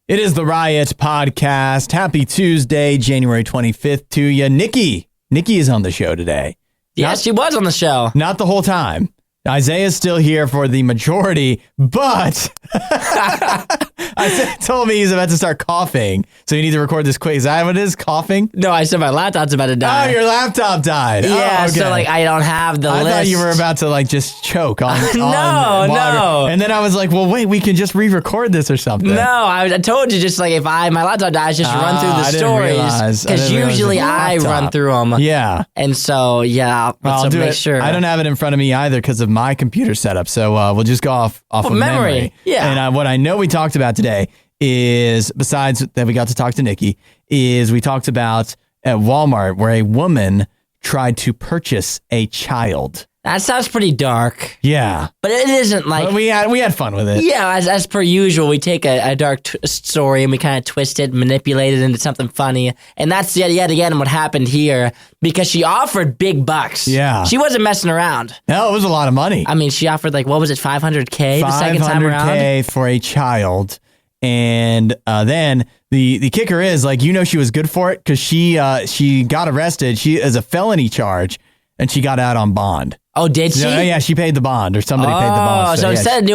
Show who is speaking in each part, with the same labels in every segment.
Speaker 1: It is the Riot Podcast. Happy Tuesday, January 25th to you. Nikki is on the show today.
Speaker 2: Yes, she was on the show.
Speaker 1: Not the whole time. Isaiah's still here for the majority, but Isaiah told me he's about to start coughing, so you need to record this quick. Is that what it is, coughing?
Speaker 2: No, I said my laptop's about to die.
Speaker 1: Oh, your laptop died.
Speaker 2: Yeah,
Speaker 1: oh, okay.
Speaker 2: so I don't have the list.
Speaker 1: I thought you were about to just choke on
Speaker 2: No.
Speaker 1: And then I was like, well, wait, we can just re-record this or something.
Speaker 2: No, I told you just if my laptop dies, just run through the stories. Because usually I run through them.
Speaker 1: Yeah.
Speaker 2: And so,
Speaker 1: I'll do
Speaker 2: make
Speaker 1: it.
Speaker 2: sure.
Speaker 1: I don't have it in front of me either because of my computer setup, so we'll just go off of memory.
Speaker 2: Yeah.
Speaker 1: And what I know we talked about today is, besides that we got to talk to Nikki, is we talked about at Walmart where a woman tried to purchase a child.
Speaker 2: That sounds pretty dark.
Speaker 1: Yeah.
Speaker 2: But it isn't
Speaker 1: But we had fun with it.
Speaker 2: Yeah, as per usual, we take a dark story and we kind of twist it, manipulate it into something funny. And that's yet again what happened here, because she offered big bucks.
Speaker 1: Yeah.
Speaker 2: She wasn't messing around.
Speaker 1: No, it was a lot of money.
Speaker 2: I mean, she offered what was it, $500K the second time around?
Speaker 1: $500K for a child. And then the kicker is, she was good for it because she got arrested. She as a felony charge, and she got out on bond.
Speaker 2: Oh, did she?
Speaker 1: Yeah, she paid the bond, or somebody paid the bond.
Speaker 2: So instead of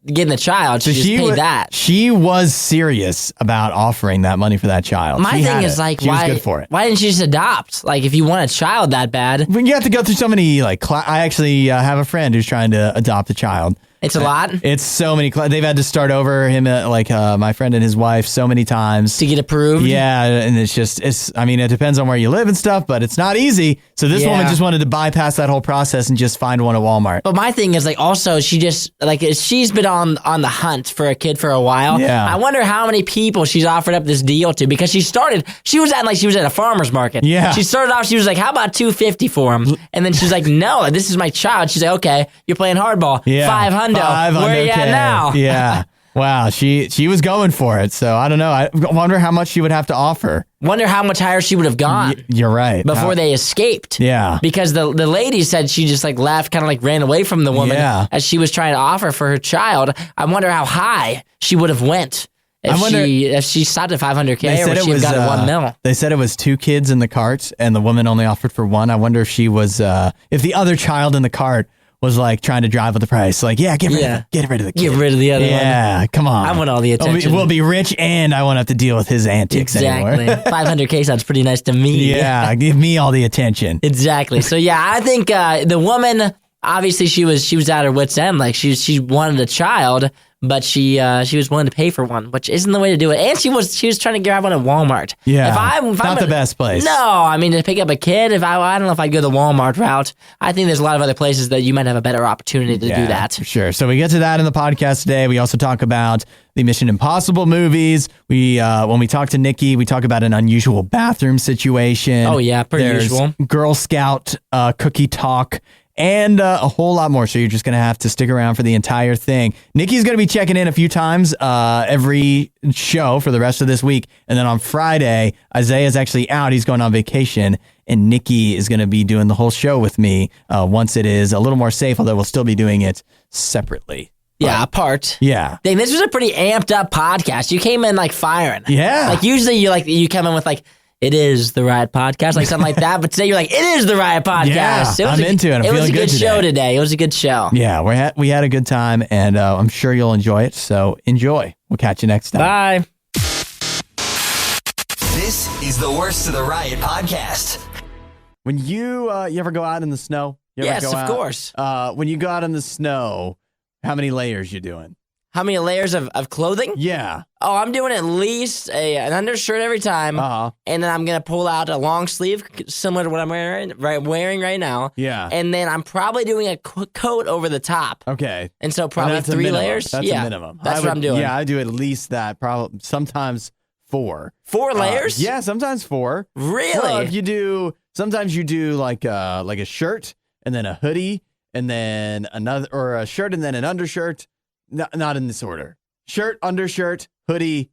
Speaker 2: getting the child, she just paid that.
Speaker 1: She was serious about offering that money for that child.
Speaker 2: My thing is
Speaker 1: she was good for it.
Speaker 2: Why didn't she just adopt? If you want a child that bad,
Speaker 1: you have to go through so many I actually have a friend who's trying to adopt a child.
Speaker 2: It's a lot.
Speaker 1: It's so many. They've had to start over him, my friend and his wife, so many times
Speaker 2: to get approved.
Speaker 1: Yeah, and it depends on where you live and stuff, but it's not easy. So this woman just wanted to bypass that whole process and just find one at Walmart.
Speaker 2: But my thing is, also, she just she's been on the hunt for a kid for a while.
Speaker 1: Yeah.
Speaker 2: I wonder how many people she's offered up this deal to, because she was at a farmer's market.
Speaker 1: Yeah.
Speaker 2: She started off, she was like, how about $250 for him? And then she's like, no, this is my child. She's like, okay, you're playing hardball.
Speaker 1: Yeah.
Speaker 2: $500. Where you at now?
Speaker 1: Yeah. Wow, she was going for it. So I don't know. I wonder how much she would have to offer.
Speaker 2: Wonder how much higher she would have gone.
Speaker 1: You're right.
Speaker 2: Before they escaped.
Speaker 1: Yeah.
Speaker 2: Because the lady said she just left, kind of ran away from the woman as she was trying to offer for her child. I wonder how high she would have went if she stopped at $500K, or she got at $1 million.
Speaker 1: They said it was 2 kids in the cart and the woman only offered for 1. I wonder if she was if the other child in the cart was trying to drive with the price. Get rid of the kid.
Speaker 2: Get rid of the other one.
Speaker 1: Yeah, come on.
Speaker 2: I want all the attention.
Speaker 1: We'll be rich and I won't have to deal with his antics anymore.
Speaker 2: Exactly. $500K sounds pretty nice to me.
Speaker 1: Yeah, give me all the attention.
Speaker 2: Exactly. So I think the woman, obviously she was at her wit's end. She wanted a child, but she was willing to pay for one, which isn't the way to do it. And she was trying to grab one at Walmart.
Speaker 1: Yeah, not the best place.
Speaker 2: No, I mean, to pick up a kid, I don't know if I'd go the Walmart route. I think there's a lot of other places that you might have a better opportunity to do that.
Speaker 1: For sure. So we get to that in the podcast today. We also talk about the Mission Impossible movies. When we talk to Nikki, we talk about an unusual bathroom situation.
Speaker 2: Oh yeah,
Speaker 1: There's
Speaker 2: usual.
Speaker 1: Girl Scout cookie talk. And a whole lot more. So you're just going to have to stick around for the entire thing. Nikki's going to be checking in a few times every show for the rest of this week. And then on Friday, Isaiah's actually out. He's going on vacation. And Nikki is going to be doing the whole show with me once it is a little more safe, although we'll still be doing it separately.
Speaker 2: Yeah, apart.
Speaker 1: Yeah.
Speaker 2: Dang, this was a pretty amped up podcast. You came in firing.
Speaker 1: Yeah.
Speaker 2: Usually you come in with it is the Riot Podcast, something like that. But today you're it is the Riot Podcast.
Speaker 1: Yeah, I'm into it. I'm feeling good today.
Speaker 2: It was a good show today. It was a good show.
Speaker 1: Yeah, we had a good time, and I'm sure you'll enjoy it. So enjoy. We'll catch you next time.
Speaker 2: Bye.
Speaker 3: This is the Worst of the Riot Podcast.
Speaker 1: When you ever go out in the snow?
Speaker 2: Yes, of course.
Speaker 1: When you go out in the snow, how many layers you doing?
Speaker 2: How many layers of clothing?
Speaker 1: Yeah.
Speaker 2: Oh, I'm doing at least an undershirt every time.
Speaker 1: Uh-huh.
Speaker 2: And then I'm going to pull out a long sleeve, similar to what I'm wearing right now.
Speaker 1: Yeah.
Speaker 2: And then I'm probably doing a coat over the top.
Speaker 1: Okay.
Speaker 2: And so probably 3 layers.
Speaker 1: That's a minimum.
Speaker 2: That's what I'm doing.
Speaker 1: Yeah, I do at least that. Probably sometimes 4.
Speaker 2: 4 layers?
Speaker 1: Yeah, sometimes 4.
Speaker 2: Really?
Speaker 1: Well, sometimes you do like a shirt and then a hoodie and then another, or a shirt and then an undershirt. Not in this order. Shirt, undershirt, hoodie,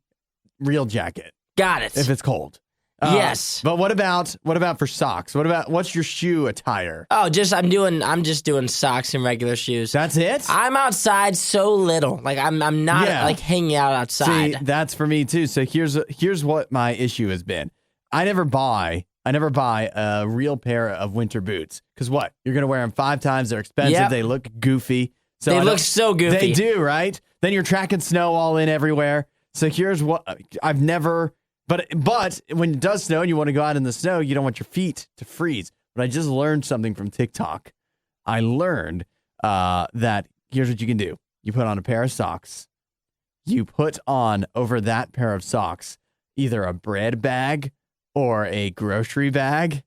Speaker 1: real jacket.
Speaker 2: Got it.
Speaker 1: If it's cold.
Speaker 2: Yes.
Speaker 1: But what about for socks? What's your shoe attire?
Speaker 2: Oh, I'm just doing socks and regular shoes.
Speaker 1: That's it?
Speaker 2: I'm outside so little. Like I'm not like hanging out outside.
Speaker 1: See, that's for me too. So here's what my issue has been. I never buy a real pair of winter boots. Because what? You're going to wear them 5 times. They're expensive.
Speaker 2: Yep.
Speaker 1: They look goofy. So
Speaker 2: they look so goofy.
Speaker 1: They do, right? Then you're tracking snow all in everywhere. So here's what I've never... But when it does snow and you want to go out in the snow, you don't want your feet to freeze. But I just learned something from TikTok. I learned that here's what you can do. You put on a pair of socks. You put on over that pair of socks either a bread bag or a grocery bag.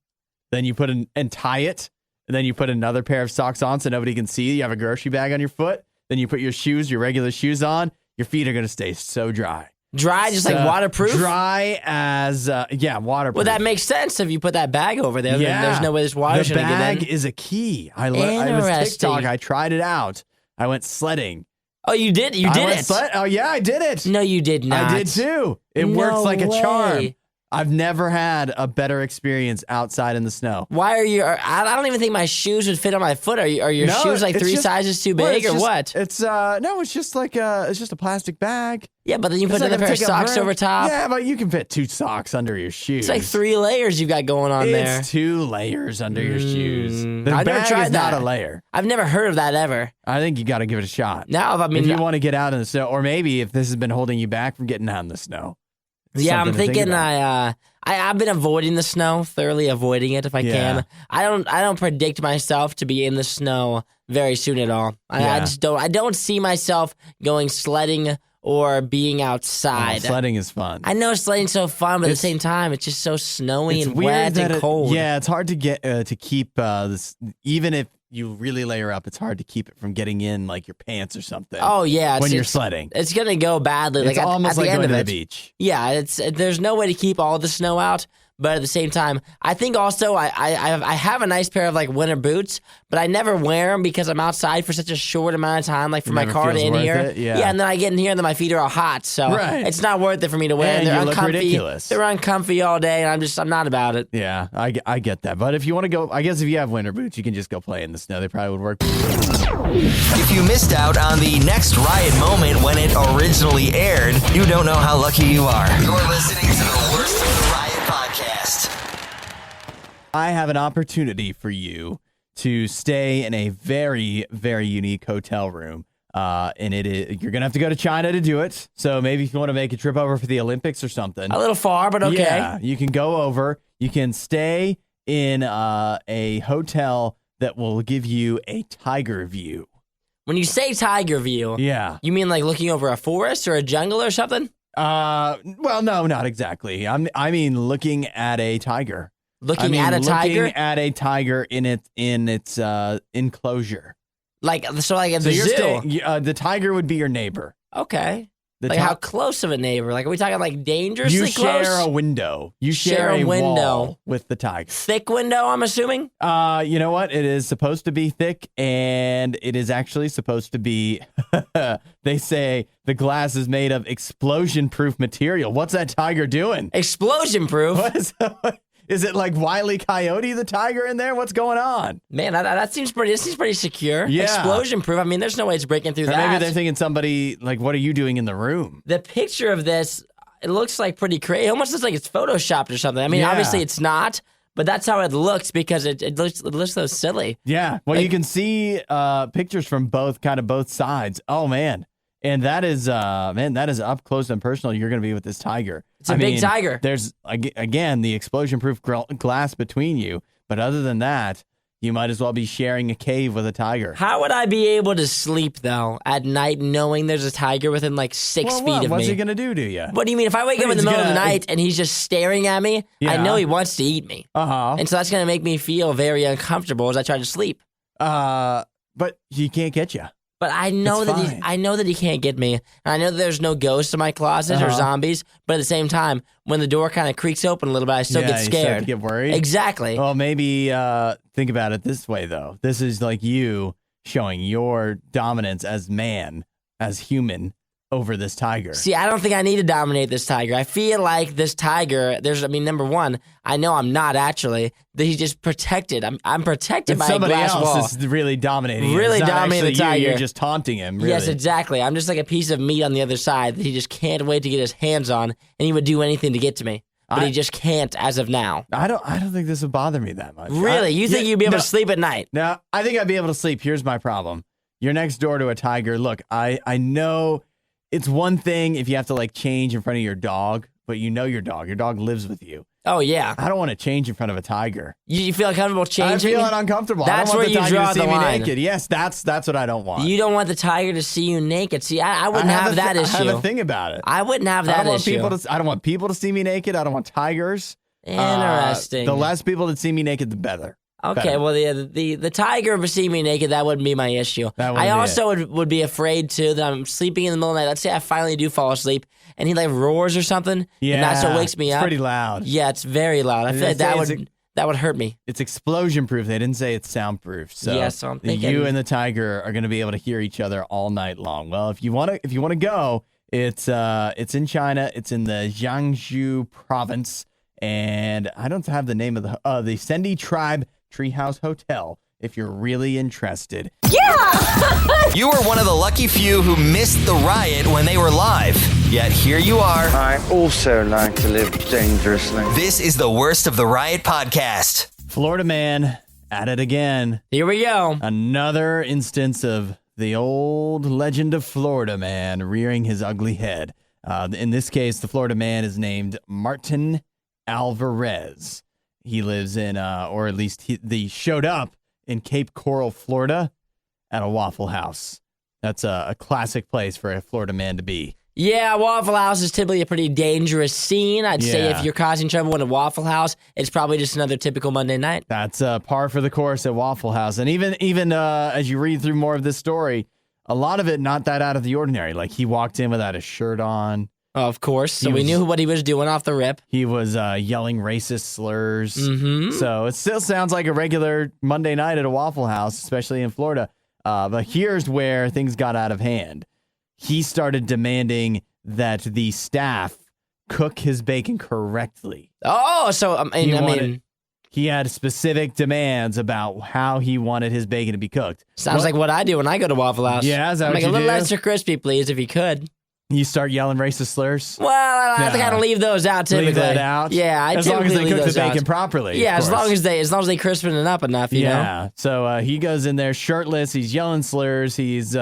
Speaker 1: Then you and tie it. And then you put another pair of socks on so nobody can see. You have a grocery bag on your foot. Then you put your regular shoes on. Your feet are going to stay so dry.
Speaker 2: Dry, just like waterproof?
Speaker 1: Dry as, waterproof.
Speaker 2: Well, that makes sense if you put that bag over there. Yeah. There's no way this water's going to get in.
Speaker 1: The bag is a key. It was TikTok. I tried it out. I went sledding.
Speaker 2: Oh, you did? You did it?
Speaker 1: Oh, yeah, I did it.
Speaker 2: No, you did not.
Speaker 1: I did too. It works like a charm. I've never had a better experience outside in the snow.
Speaker 2: Why are you? I don't even think my shoes would fit on my foot. Are your shoes like 3 sizes too big or what?
Speaker 1: It's it's just like it's just a plastic bag.
Speaker 2: Yeah, but then you put another pair of socks over top.
Speaker 1: Yeah, but you can fit 2 socks under your shoes.
Speaker 2: It's like 3 layers you got going on there.
Speaker 1: It's 2 layers under your shoes. The
Speaker 2: I've
Speaker 1: bag
Speaker 2: never tried
Speaker 1: is
Speaker 2: that.
Speaker 1: not a layer.
Speaker 2: I've never heard of that ever.
Speaker 1: I think you got to give it a shot.
Speaker 2: Now,
Speaker 1: if you want to get out in the snow, or maybe if this has been holding you back from getting out in the snow.
Speaker 2: Yeah, I'm thinking I've been avoiding the snow, thoroughly avoiding it if I can. I don't predict myself to be in the snow very soon at all. I just don't. I don't see myself going sledding or being outside.
Speaker 1: Sledding is fun.
Speaker 2: I know sledding's so fun, but at the same time, it's just so snowy and wet and cold.
Speaker 1: Yeah, it's hard to get to keep this. Even if you really layer up, it's hard to keep it from getting in like your pants or something.
Speaker 2: Oh yeah,
Speaker 1: when you're sledding,
Speaker 2: it's gonna go badly.
Speaker 1: It's
Speaker 2: like
Speaker 1: almost
Speaker 2: at the
Speaker 1: like
Speaker 2: end
Speaker 1: going
Speaker 2: of
Speaker 1: to
Speaker 2: it.
Speaker 1: the beach.
Speaker 2: Yeah, there's no way to keep all the snow out. But at the same time, I think also I have a nice pair of like winter boots, but I never wear them because I'm outside for such a short amount of time, like from my car to in here. Yeah, and then I get in here and then my feet are all hot, so it's not worth it for me to wear.
Speaker 1: And
Speaker 2: they're
Speaker 1: you
Speaker 2: uncomfy.
Speaker 1: Look ridiculous.
Speaker 2: They're uncomfy all day, and I'm not about it.
Speaker 1: Yeah, I get that. But if you want to go, I guess if you have winter boots, you can just go play in the snow. They probably would work.
Speaker 3: If you missed out on the next Riot moment when it originally aired, you don't know how lucky you are. You're listening to the Worst of the Riot podcast.
Speaker 1: I have an opportunity for you to stay in a very, very unique hotel room. And you're going to have to go to China to do it. So maybe if you want to make a trip over for the Olympics or something.
Speaker 2: A little far, but okay.
Speaker 1: Yeah, you can go over. You can stay in a hotel that will give you a tiger view.
Speaker 2: When you say tiger view, you mean like looking over a forest or a jungle or something?
Speaker 1: Well, no, not exactly. I mean looking at a tiger.
Speaker 2: Looking at a
Speaker 1: tiger in its enclosure.
Speaker 2: Like at the zoo.
Speaker 1: The tiger would be your neighbor.
Speaker 2: Okay. How close of a neighbor? Like, are we talking like dangerously close?
Speaker 1: You share a window. You share a window wall with the tiger.
Speaker 2: Thick window, I'm assuming?
Speaker 1: You know what? It is supposed to be thick, and it is actually supposed to be, they say the glass is made of explosion-proof material. What's that tiger doing?
Speaker 2: Explosion-proof?
Speaker 1: What is it like Wile E. Coyote, the tiger in there? What's going on?
Speaker 2: Man, that seems pretty secure.
Speaker 1: Yeah.
Speaker 2: Explosion-proof. I mean, there's no way it's breaking through that.
Speaker 1: Maybe they're thinking somebody, like, what are you doing in the room?
Speaker 2: The picture of this, it looks like pretty crazy. It almost looks like it's photoshopped or something. I mean, obviously it's not, but that's how it looks because it looks so silly.
Speaker 1: Yeah. Well, you can see pictures from both sides. Oh, man. And that is up close and personal. You're going to be with this tiger.
Speaker 2: It's a big tiger.
Speaker 1: There's, again, the explosion-proof glass between you. But other than that, you might as well be sharing a cave with a tiger.
Speaker 2: How would I be able to sleep, though, at night knowing there's a tiger within, like, 6 feet of me?
Speaker 1: What's he going to do to you?
Speaker 2: What do you mean? If I wake up in the middle of the night and he's just staring at me, I know he wants to eat me.
Speaker 1: Uh-huh.
Speaker 2: And so that's going to make me feel very uncomfortable as I try to sleep.
Speaker 1: But he can't get you.
Speaker 2: But I know that he can't get me. And I know that there's no ghosts in my closet or zombies. But at the same time, when the door kind of creaks open a little bit, I still get scared.
Speaker 1: You start to get worried.
Speaker 2: Exactly.
Speaker 1: Well, maybe think about it this way, though. This is like you showing your dominance as man, as human, over this tiger.
Speaker 2: See, I don't think I need to dominate this tiger. I feel like this tiger, number one, I know I'm not actually, that he's just protected. I'm protected by a glass wall.
Speaker 1: Somebody else is really dominating him.
Speaker 2: Really dominating the tiger.
Speaker 1: You're just taunting him, really.
Speaker 2: Yes, exactly. I'm just like a piece of meat on the other side that he just can't wait to get his hands on, and he would do anything to get to me. But he just can't as of now.
Speaker 1: I don't think this would bother me that much.
Speaker 2: Really? You think you'd be able to sleep at night?
Speaker 1: No, I think I'd be able to sleep. Here's my problem. You're next door to a tiger. Look, I know it's one thing if you have to like change in front of your dog, but you know your dog. Your dog lives with you.
Speaker 2: Oh, yeah.
Speaker 1: I don't want to change in front of a tiger.
Speaker 2: You feel uncomfortable changing?
Speaker 1: I feel uncomfortable.
Speaker 2: That's
Speaker 1: I don't want
Speaker 2: where
Speaker 1: the
Speaker 2: you draw
Speaker 1: tiger to see
Speaker 2: the line.
Speaker 1: me naked. Yes, that's what I don't want.
Speaker 2: You don't want the tiger to see you naked. See, I wouldn't have that issue.
Speaker 1: I have a thing about it.
Speaker 2: I wouldn't have that issue.
Speaker 1: I don't want people to see me naked. I don't want tigers.
Speaker 2: Interesting.
Speaker 1: The less people that see me naked, the better.
Speaker 2: Okay, well, the tiger seeing me naked, that wouldn't be my issue. I also would be afraid, too, that I'm sleeping in the middle of the night. Let's say I finally do fall asleep, and he, like, roars or something, and that's what wakes me up.
Speaker 1: It's pretty loud.
Speaker 2: Yeah, it's very loud. I feel like that would hurt me.
Speaker 1: It's explosion-proof. They didn't say it's soundproof. So
Speaker 2: yeah, so I'm thinking
Speaker 1: you and the tiger are going to be able to hear each other all night long. Well, if you want to go, it's in China. It's in the Jiangsu province, and I don't have the name of the Sendi Tribe Treehouse Hotel, if you're really interested.
Speaker 3: Yeah! You were one of the lucky few who missed the riot when they were live. Yet here you are.
Speaker 4: I also like to live dangerously.
Speaker 3: This is the Worst of the Riot podcast.
Speaker 1: Florida man at it again.
Speaker 2: Here we go.
Speaker 1: Another instance of the old legend of Florida man rearing his ugly head. In this case, the Florida man is named Martin Alvarez. He lives in, or at least he showed up in Cape Coral, Florida, at a Waffle House. That's a classic place for a Florida man to be.
Speaker 2: Yeah, Waffle House is typically a pretty dangerous scene. I'd say if you're causing trouble in a Waffle House, it's probably just another typical Monday night.
Speaker 1: That's par for the course at Waffle House. And even as you read through more of this story, a lot of it not that out of the ordinary. Like, he walked in without a shirt on.
Speaker 2: Of course. So we knew what he was doing off the rip.
Speaker 1: He was yelling racist slurs.
Speaker 2: Mm-hmm.
Speaker 1: So it still sounds like a regular Monday night at a Waffle House, especially in Florida. But here's where things got out of hand. He started demanding that the staff cook his bacon correctly.
Speaker 2: Oh, so
Speaker 1: he had specific demands about how he wanted his bacon to be cooked.
Speaker 2: Sounds like what I do when I go to Waffle House.
Speaker 1: Yeah, is that
Speaker 2: I'm
Speaker 1: what
Speaker 2: like
Speaker 1: you
Speaker 2: a little
Speaker 1: do?
Speaker 2: extra crispy, please, if you could.
Speaker 1: You start yelling racist slurs?
Speaker 2: Well, I have to kind of leave those out typically.
Speaker 1: Leave that out?
Speaker 2: Yeah, I
Speaker 1: as long as they
Speaker 2: leave
Speaker 1: cook the
Speaker 2: those
Speaker 1: bacon
Speaker 2: out.
Speaker 1: properly.
Speaker 2: Yeah, as long as they crispen it up enough, you know?
Speaker 1: Yeah. So he goes in there shirtless. He's yelling slurs. He's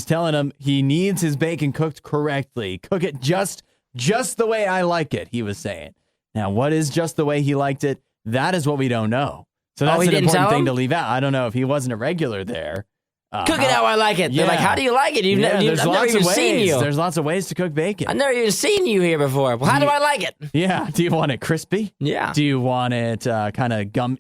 Speaker 1: telling him he needs his bacon cooked correctly. Cook it just the way I like it, he was saying. Now, what is just the way he liked it? That is what we don't know. So that's an important thing to leave out. I don't know if he wasn't a regular there.
Speaker 2: Cook it how I like it. Yeah. They're like, how do you like it? I've never even seen you.
Speaker 1: There's lots of ways to cook bacon.
Speaker 2: I've never even seen you here before. Well, how do I like it?
Speaker 1: Yeah. Do you want it crispy?
Speaker 2: Yeah.
Speaker 1: Do you want it kind of gummy?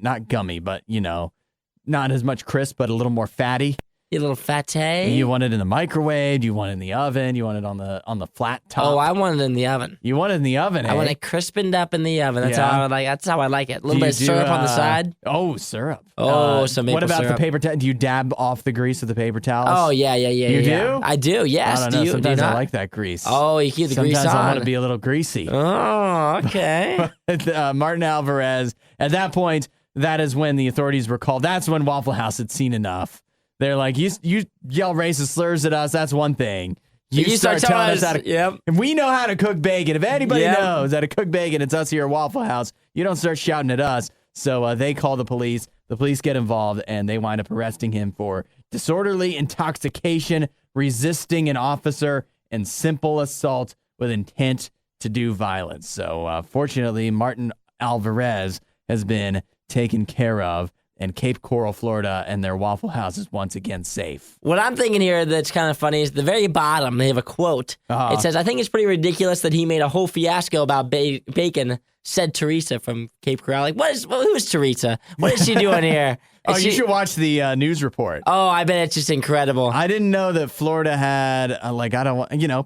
Speaker 1: Not gummy, but, not as much crisp, but a little more fatty?
Speaker 2: A little fatty.
Speaker 1: You want it in the microwave? Do you want it in the oven? You want it on the flat top?
Speaker 2: Oh, I want it in the oven.
Speaker 1: You want it in the oven,
Speaker 2: I want it crispened up in the oven. That's how I like it. A little bit of syrup on the side.
Speaker 1: Oh, syrup.
Speaker 2: Oh, some maple syrup.
Speaker 1: What about the paper towel? Do you dab off the grease of the paper towels?
Speaker 2: Oh, yeah.
Speaker 1: You do?
Speaker 2: I do, yes.
Speaker 1: I don't know. Sometimes
Speaker 2: do
Speaker 1: I like that grease.
Speaker 2: Oh, you keep the grease on.
Speaker 1: Sometimes I want to be a little greasy.
Speaker 2: Oh, okay.
Speaker 1: Martin Alvarez, at that point, that is when the authorities were called. That's when Waffle House had seen enough. They're like, you yell racist slurs at us, that's one thing. You start telling us how to...
Speaker 2: Yep.
Speaker 1: If we know how to cook bacon, if anybody knows how to cook bacon, it's us here at Waffle House. You don't start shouting at us. So they call the police. The police get involved, and they wind up arresting him for disorderly intoxication, resisting an officer, and simple assault with intent to do violence. So fortunately, Martin Alvarez has been taken care of. And Cape Coral, Florida, and their Waffle House is once again safe.
Speaker 2: What I'm thinking here that's kind of funny is the very bottom, they have a quote. It says, I think it's pretty ridiculous that he made a whole fiasco about bacon said Teresa from Cape Coral. Like, who is Teresa? What is she doing here?
Speaker 1: You should watch the news report.
Speaker 2: Oh, I bet it's just incredible.
Speaker 1: I didn't know that Florida had,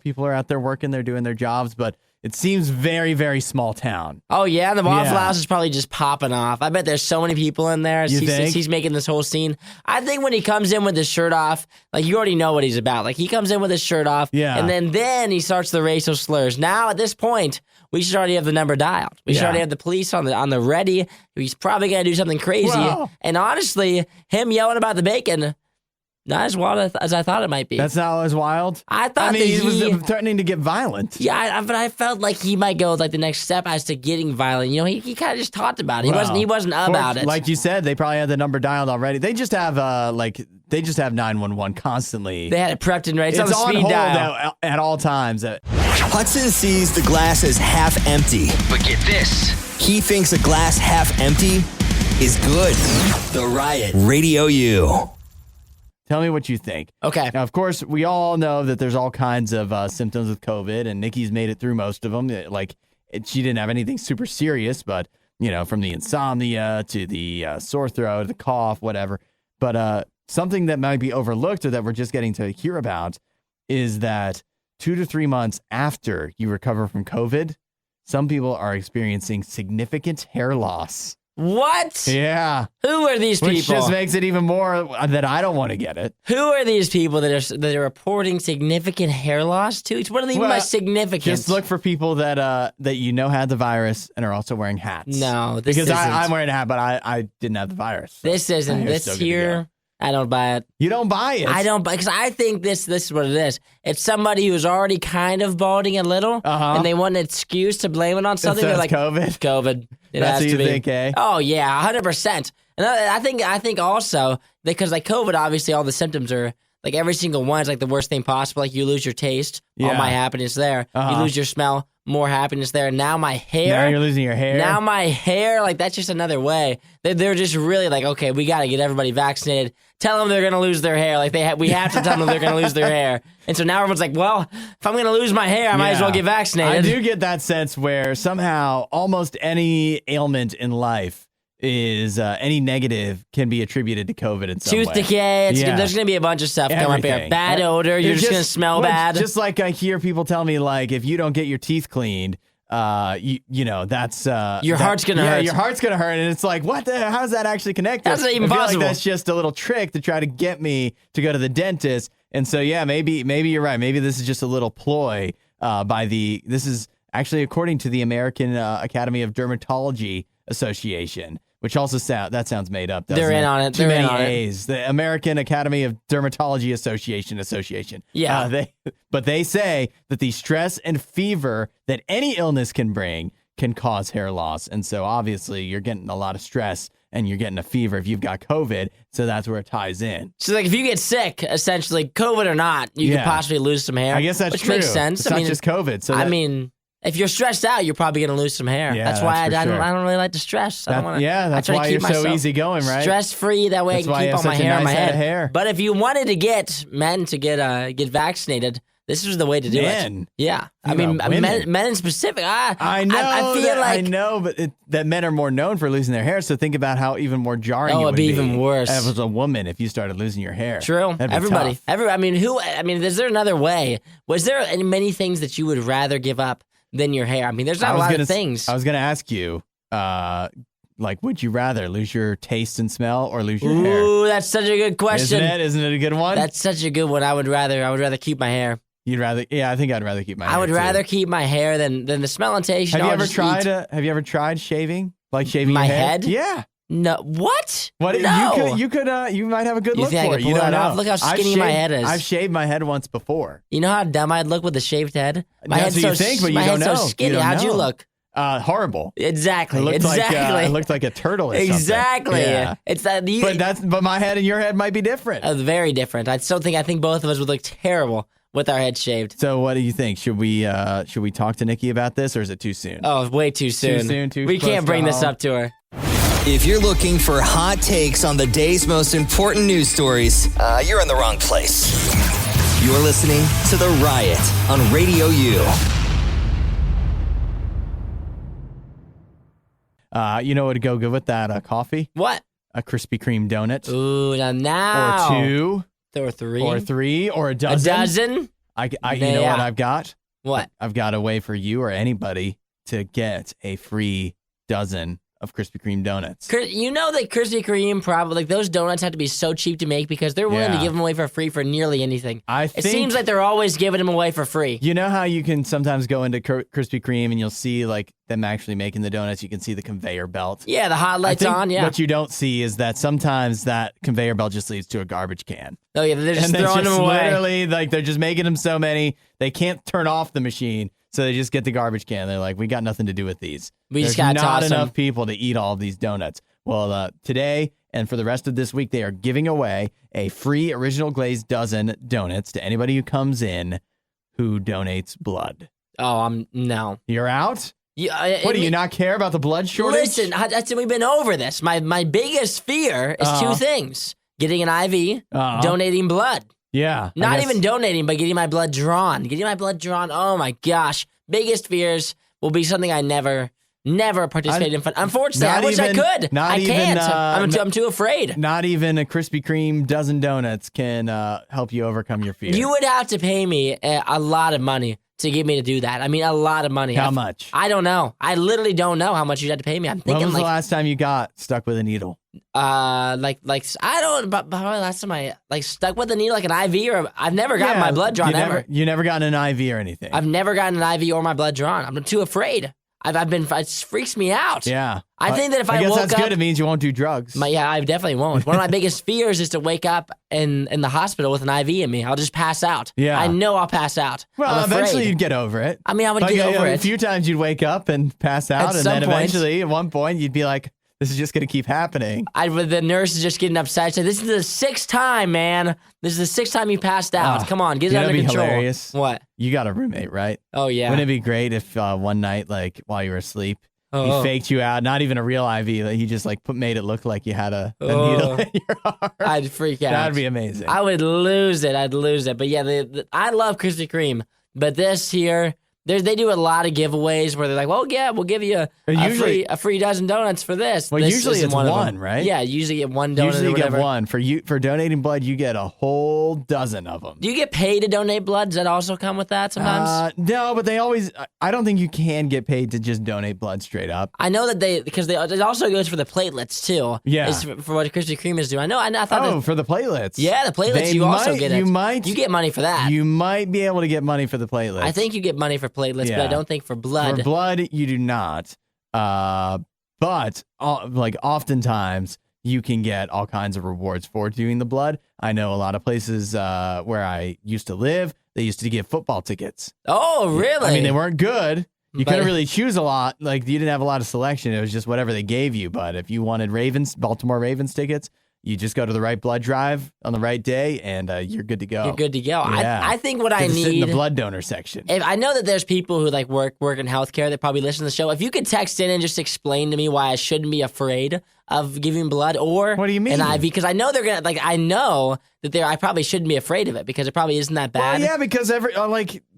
Speaker 1: people are out there working, they're doing their jobs, but it seems very, very small town.
Speaker 2: Oh, yeah? The Waffle House is probably just popping off. I bet there's so many people in there.
Speaker 1: You think?
Speaker 2: He's making this whole scene. I think when he comes in with his shirt off, like, you already know what he's about. Like, he comes in with his shirt off, and then he starts the racial slurs. Now, at this point, we should already have the number dialed. We should already have the police on the ready. He's probably going to do something crazy. Whoa. And honestly, him yelling about the bacon, not as wild as I thought it might be.
Speaker 1: That's not as wild?
Speaker 2: I thought
Speaker 1: he was threatening to get violent.
Speaker 2: Yeah, but I felt like he might go like the next step as to getting violent. You know, he kind of just talked about it. He wasn't about it.
Speaker 1: Like you said, they probably had the number dialed already. They just have 911 constantly.
Speaker 2: They had it prepped and ready. It's on speed
Speaker 1: hold
Speaker 2: dial
Speaker 1: at all times.
Speaker 3: Hudson sees the glass as half empty. But get this. He thinks a glass half empty is good. The Riot. RadioU.
Speaker 1: Tell me what you think.
Speaker 2: Okay.
Speaker 1: Now, of course, we all know that there's all kinds of symptoms with COVID, and Nikki's made it through most of them. She didn't have anything super serious, but, from the insomnia to the sore throat, the cough, whatever. But something that might be overlooked or that we're just getting to hear about is that 2 to 3 months after you recover from COVID, some people are experiencing significant hair loss.
Speaker 2: What?
Speaker 1: Yeah.
Speaker 2: Who are these people?
Speaker 1: Which just makes it even more that I don't want to get it.
Speaker 2: Who are these people that are reporting significant hair loss to? What do they mean by significant?
Speaker 1: Just look for people that had the virus and are also wearing hats.
Speaker 2: No, this
Speaker 1: because
Speaker 2: isn't.
Speaker 1: I'm wearing a hat, but I didn't have the virus. So
Speaker 2: this isn't. This here. I don't buy it.
Speaker 1: You don't buy it?
Speaker 2: I don't buy it because I think this is what it is. It's somebody who's already kind of balding a little, and they want an excuse to blame it on something.
Speaker 1: So
Speaker 2: they're like,
Speaker 1: COVID.
Speaker 2: That's
Speaker 1: what you think, eh?
Speaker 2: Oh yeah, 100%. And I think also because like COVID, obviously all the symptoms are like every single one is like the worst thing possible. Like you lose your taste, all my happiness there. You lose your smell, more happiness there. Now my hair.
Speaker 1: Now you're losing your hair.
Speaker 2: Now my hair, like that's just another way. They're just really like, okay, we got to get everybody vaccinated. Tell them they're going to lose their hair. Like we have to tell them they're going to lose their hair. And so now everyone's like, well, if I'm going to lose my hair, I might as well get vaccinated.
Speaker 1: I do get that sense where somehow almost any ailment in life is any negative can be attributed to COVID in some way.
Speaker 2: Tooth decay. There's going to be a bunch of stuff come up here. Bad odor. You're just going to smell bad.
Speaker 1: Just like I hear people tell me, like, if you don't get your teeth cleaned, that's
Speaker 2: your heart's gonna hurt.
Speaker 1: Your heart's gonna hurt, and it's like, what the? How does that actually connect?
Speaker 2: That's not even possible.
Speaker 1: Like that's just a little trick to try to get me to go to the dentist. And so, maybe you're right. Maybe this is just a little ploy this is actually according to the American Academy of Dermatology Association, which also sounds made up.
Speaker 2: They're in on it.
Speaker 1: Too many A's. The American Academy of Dermatology Association.
Speaker 2: Yeah.
Speaker 1: They say that the stress and fever that any illness can bring can cause hair loss. And so obviously you're getting a lot of stress and you're getting a fever if you've got COVID. So that's where it ties in.
Speaker 2: So like if you get sick, essentially COVID or not, you could possibly lose some hair.
Speaker 1: I guess that's true.
Speaker 2: Which makes sense.
Speaker 1: It's not just COVID. So
Speaker 2: if you're stressed out, you're probably going to lose some hair.
Speaker 1: Yeah,
Speaker 2: that's why I don't really like to stress. I don't want to.
Speaker 1: Yeah, that's why you're so easy-going, right?
Speaker 2: Stress-free. That way I can keep all my hair on my head. But if you wanted to get men to get vaccinated, this was the way to do it. Yeah, I mean, men in specific. I know.
Speaker 1: I know, but that men are more known for losing their hair. So think about how even more jarring it would be.
Speaker 2: It'd be even worse.
Speaker 1: If it was a woman, if you started losing your hair.
Speaker 2: True. Everybody. Is there another way? Was there many things that you would rather give up than your hair? I mean, there's not a lot of things.
Speaker 1: I was going to ask you, would you rather lose your taste and smell or lose your hair?
Speaker 2: Ooh, that's such a good question.
Speaker 1: Isn't it a good one?
Speaker 2: That's such a good one. I would rather keep my hair.
Speaker 1: You'd rather? Yeah, I think I'd rather keep my hair.
Speaker 2: I would rather keep my hair than the smell and taste.
Speaker 1: Have you ever tried shaving? Like shaving
Speaker 2: my
Speaker 1: your
Speaker 2: head?
Speaker 1: Yeah.
Speaker 2: No. What?
Speaker 1: What?
Speaker 2: No.
Speaker 1: You might have a good look
Speaker 2: think
Speaker 1: for
Speaker 2: I
Speaker 1: it.
Speaker 2: could
Speaker 1: You
Speaker 2: pull
Speaker 1: don't
Speaker 2: that
Speaker 1: know.
Speaker 2: off? Look how skinny my head is.
Speaker 1: I've shaved my head once before.
Speaker 2: You know how dumb I'd look with a shaved head? My head's
Speaker 1: so
Speaker 2: skinny. How'd you look?
Speaker 1: Horrible.
Speaker 2: Exactly.
Speaker 1: It looked like a turtle or something.
Speaker 2: Exactly.
Speaker 1: Yeah.
Speaker 2: It's that.
Speaker 1: But my head and your head might be different.
Speaker 2: Very different. I think both of us would look terrible with our heads shaved.
Speaker 1: So what do you think? Should we talk to Nikki about this, or is it too soon?
Speaker 2: Oh, way too soon.
Speaker 1: Too soon.
Speaker 2: We can't bring this up to her.
Speaker 3: If you're looking for hot takes on the day's most important news stories, you're in the wrong place. You're listening to The Riot on RadioU.
Speaker 1: You know what would go good with that coffee?
Speaker 2: What?
Speaker 1: A Krispy Kreme donut.
Speaker 2: Ooh, now.
Speaker 1: Or 2.
Speaker 2: Or 3.
Speaker 1: Or 3. Or a dozen.
Speaker 2: A dozen?
Speaker 1: You know what I've got?
Speaker 2: What?
Speaker 1: I've got a way for you or anybody to get a free dozen of Krispy Kreme donuts.
Speaker 2: You know that Krispy Kreme probably, like, those donuts have to be so cheap to make because they're willing to give them away for free for nearly anything. It seems like they're always giving them away for free.
Speaker 1: You know how you can sometimes go into Krispy Kreme and you'll see like them actually making the donuts? You can see the conveyor belt.
Speaker 2: Yeah, the hot lights on, yeah.
Speaker 1: What you don't see is that sometimes that conveyor belt just leads to a garbage can.
Speaker 2: Oh, yeah, they're just throwing them away.
Speaker 1: Literally, like, they're just making them so many, they can't turn off the machine. So they just get the garbage can. They're like, we got nothing to do with these.
Speaker 2: There's not
Speaker 1: enough people to eat all of these donuts. Well, today and for the rest of this week, they are giving away a free original glazed dozen donuts to anybody who comes in who donates blood.
Speaker 2: Oh, no.
Speaker 1: You're out?
Speaker 2: Yeah,
Speaker 1: what, do you not care about the blood shortage?
Speaker 2: Listen, we've been over this. My biggest fear is 2 things. Getting an IV, donating blood.
Speaker 1: Yeah.
Speaker 2: Not even donating, but getting my blood drawn. Getting my blood drawn, oh my gosh. Biggest fears will be something I never participate in. Unfortunately, I wish I could. I can't. I'm too afraid.
Speaker 1: Not even a Krispy Kreme dozen donuts can help you overcome your fear.
Speaker 2: You would have to pay me a lot of money to get me to do that. I mean, a lot of money.
Speaker 1: How much?
Speaker 2: I don't know. I literally don't know how much you'd have to pay me. I'm thinking,
Speaker 1: when was the last time you got stuck with a needle?
Speaker 2: I don't. But probably last time I stuck with a needle, like an IV, or I've never gotten my blood drawn ever.
Speaker 1: You never gotten an IV or anything.
Speaker 2: I've never gotten an IV or my blood drawn. I'm too afraid. It freaks me out.
Speaker 1: Yeah.
Speaker 2: I think that if I woke up...
Speaker 1: I guess that's good. It means you won't do drugs.
Speaker 2: I definitely won't. One of my biggest fears is to wake up in the hospital with an IV in me. I'll just pass out. Yeah. I know I'll pass out.
Speaker 1: Well, eventually you'd get over it.
Speaker 2: I mean, I would get over it.
Speaker 1: A few times you'd wake up and pass out, and then eventually, at one point, you'd be like, this is just going to keep happening.
Speaker 2: The nurse is just getting upset. Say, this is the 6th time, man. This is the 6th time you passed out. Come on, get it under control.
Speaker 1: Hilarious?
Speaker 2: What?
Speaker 1: You got a roommate, right?
Speaker 2: Oh, yeah.
Speaker 1: Wouldn't it be great if one night, like, while you were asleep, he faked you out, not even a real IV, he just made it look like you had a needle in your arm?
Speaker 2: I'd freak out.
Speaker 1: That'd be amazing.
Speaker 2: I would lose it. I'd lose it. But yeah, I love Krispy Kreme. But this here... They do a lot of giveaways where they're like, well, yeah, we'll give you a free dozen donuts for this.
Speaker 1: Well, usually it's one, right?
Speaker 2: Yeah, usually you get one donut.
Speaker 1: Usually you get one. For donating blood, you get a whole dozen of them.
Speaker 2: Do you get paid to donate blood? Does that also come with that sometimes?
Speaker 1: No, but I don't think you can get paid to just donate blood straight up.
Speaker 2: I know that it also goes for the platelets too.
Speaker 1: Yeah.
Speaker 2: It's for what Krispy Kreme is doing. I thought
Speaker 1: for the platelets.
Speaker 2: Yeah, the platelets, also get it. You get money for that.
Speaker 1: You might be able to get money for the platelets.
Speaker 2: I think you get money for platelets, but I don't think for blood.
Speaker 1: For blood, you do not. But oftentimes you can get all kinds of rewards for doing the blood. I know a lot of places where I used to live, they used to give football tickets.
Speaker 2: Oh, really?
Speaker 1: I mean, they weren't good. You couldn't really choose a lot. Like, you didn't have a lot of selection. It was just whatever they gave you. But if you wanted Baltimore Ravens tickets, you just go to the right blood drive on the right day, and you're good to go.
Speaker 2: You're good to go.
Speaker 1: Yeah.
Speaker 2: I think what I need...
Speaker 1: sit in the blood donor section.
Speaker 2: I know that there's people who work in healthcare that probably listen to the show. If you could text in and just explain to me why I shouldn't be afraid of giving blood or
Speaker 1: what do you mean?
Speaker 2: An IV, because I know they're gonna I know that I probably shouldn't be afraid of it because it probably isn't that bad.
Speaker 1: Well, yeah, because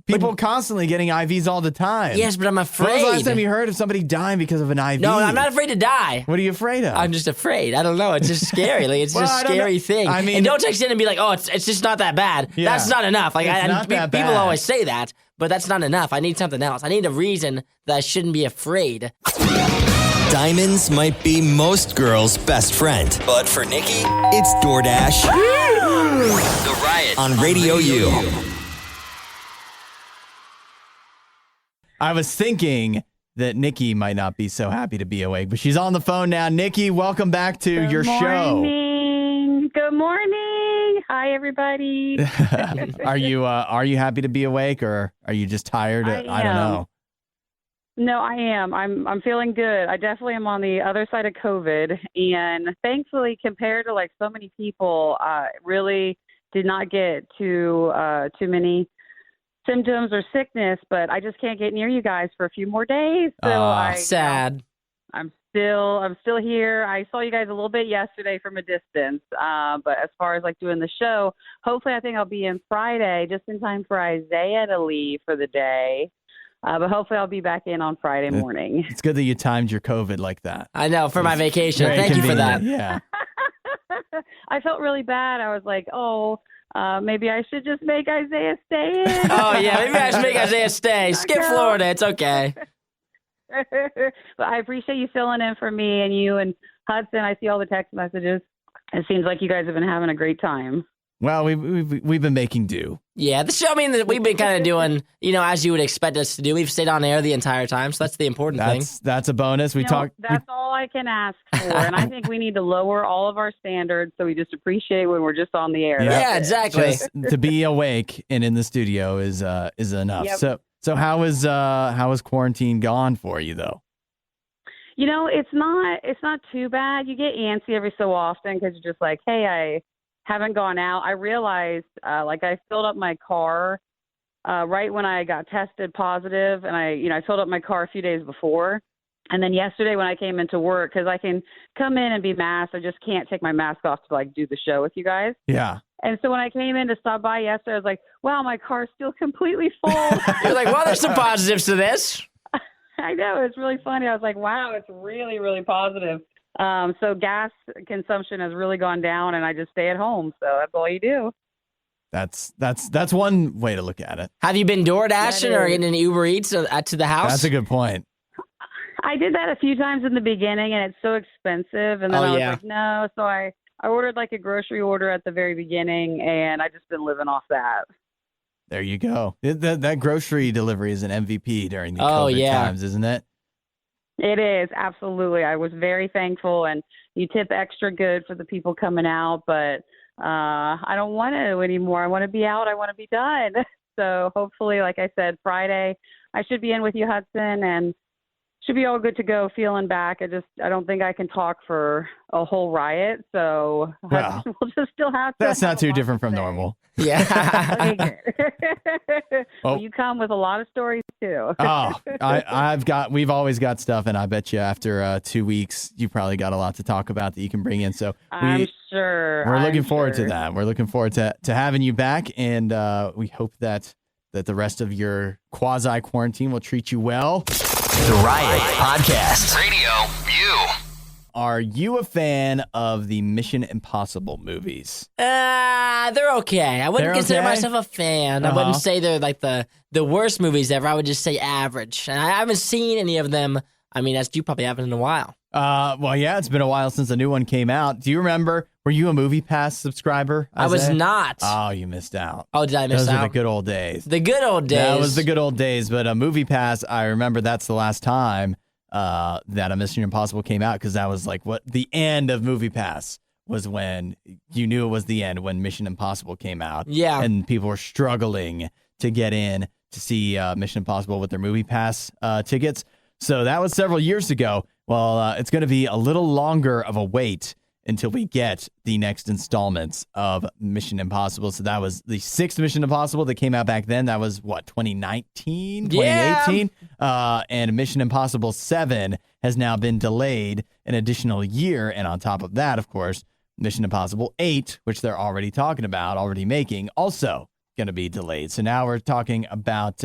Speaker 1: people constantly getting IVs all the time.
Speaker 2: Yes, but I'm afraid.
Speaker 1: When was the last time you heard of somebody dying because of an IV?
Speaker 2: No, I'm not afraid to die.
Speaker 1: What are you afraid of?
Speaker 2: I'm just afraid. I don't know. It's just scary. It's just a scary thing. I mean, and don't text in and be like, oh, it's just not that bad. Yeah, that's not enough. People always say that, but that's not enough. I need something else. I need a reason that I shouldn't be afraid.
Speaker 3: Diamonds might be most girls' best friend, but for Nikki, it's DoorDash. The Riot on RadioU.
Speaker 1: I was thinking that Nikki might not be so happy to be awake, but she's on the phone now. Nikki, welcome back to your show.
Speaker 5: Good morning. Hi, everybody.
Speaker 1: Are you happy to be awake, or are you just tired? I don't know.
Speaker 5: No, I am. I'm feeling good. I definitely am on the other side of COVID, and thankfully, compared to so many people, really did not get too many symptoms or sickness. But I just can't get near you guys for a few more days. So
Speaker 2: sad.
Speaker 5: I'm still here. I saw you guys a little bit yesterday from a distance. But as far as doing the show, hopefully I think I'll be in Friday just in time for Isaiah to leave for the day. But hopefully I'll be back in on Friday morning.
Speaker 1: It's good that you timed your COVID like that.
Speaker 2: I know, for my vacation. Thank you for that.
Speaker 1: Yeah.
Speaker 5: I felt really bad. I was like, maybe I should just make Isaiah stay in.
Speaker 2: Oh, yeah, maybe I should make Isaiah stay. Skip Florida. It's okay.
Speaker 5: But I appreciate you filling in for me and you and Hudson. I see all the text messages. It seems like you guys have been having a great time.
Speaker 1: Well, we've been making do.
Speaker 2: Yeah, the show, we've been kind of doing, as you would expect us to do. We've stayed on air the entire time, so that's the important thing.
Speaker 1: That's a bonus.
Speaker 5: That's all I can ask for, and I think we need to lower all of our standards so we just appreciate when we're just on the air.
Speaker 2: Yeah, exactly.
Speaker 1: Just to be awake and in the studio is enough. Yep. So how is quarantine gone for you though?
Speaker 5: It's not too bad. You get antsy every so often because you're just like, hey, I haven't gone out. I realized, I filled up my car right when I got tested positive, and I filled up my car a few days before. And then yesterday when I came into work, because I can come in and be masked, I just can't take my mask off to do the show with you guys.
Speaker 1: Yeah.
Speaker 5: And so when I came in to stop by yesterday, I was like, wow, my car's still completely full.
Speaker 2: You're like, well, there's some positives to this.
Speaker 5: I know. It's really funny. I was like, wow, it's really, really positive. So gas consumption has really gone down, and I just stay at home. So that's all you do.
Speaker 1: That's one way to look at it.
Speaker 2: Have you been DoorDashing or getting an Uber Eats to the house?
Speaker 1: That's a good point.
Speaker 5: I did that a few times in the beginning, and it's so expensive. And then I was like, no. So I ordered a grocery order at the very beginning, and I just been living off that.
Speaker 1: There you go. That grocery delivery is an MVP during the COVID times, isn't it?
Speaker 5: It is, absolutely. I was very thankful, and you tip extra good for the people coming out, but I don't want to anymore. I want to be out. I want to be done. So hopefully, like I said, Friday, I should be in with you, Hudson, and should be all good to go, feeling back. I don't think I can talk for a whole riot, so we'll just still have to.
Speaker 1: That's not too different from normal.
Speaker 2: Yeah.
Speaker 5: Well, you come with a lot of stories too.
Speaker 1: We've always got stuff, and I bet you after 2 weeks, you probably got a lot to talk about that you can bring in. So
Speaker 5: I'm sure.
Speaker 1: We're looking forward to that. We're looking forward to having you back, and we hope that the rest of your quasi quarantine will treat you well.
Speaker 3: The Riot Podcast. RadioU.
Speaker 1: Are you a fan of the Mission Impossible movies?
Speaker 2: They're okay. I wouldn't consider myself a fan. I wouldn't say they're the worst movies ever. I would just say average. And I haven't seen any of them. As you probably haven't in a while.
Speaker 1: Well, yeah, it's been a while since the new one came out. Do you remember? Were you a Movie Pass subscriber?
Speaker 2: I was not.
Speaker 1: Oh, you missed out.
Speaker 2: Oh, did I miss out?
Speaker 1: Those are the good old days.
Speaker 2: The good old days.
Speaker 1: That was the good old days. But a Movie Pass, I remember that's the last time that a Mission Impossible came out, because that was the end of Movie Pass was when you knew it was the end, when Mission Impossible came out.
Speaker 2: Yeah.
Speaker 1: And people were struggling to get in to see Mission Impossible with their Movie Pass tickets. So that was several years ago. Well, it's going to be a little longer of a wait until we get the next installments of Mission Impossible. So that was the 6th Mission Impossible that came out back then. That was 2019, 2018. And Mission Impossible 7 has now been delayed an additional year. And on top of that, of course, Mission Impossible 8, which they're already talking about, already making, also going to be delayed. So now we're talking about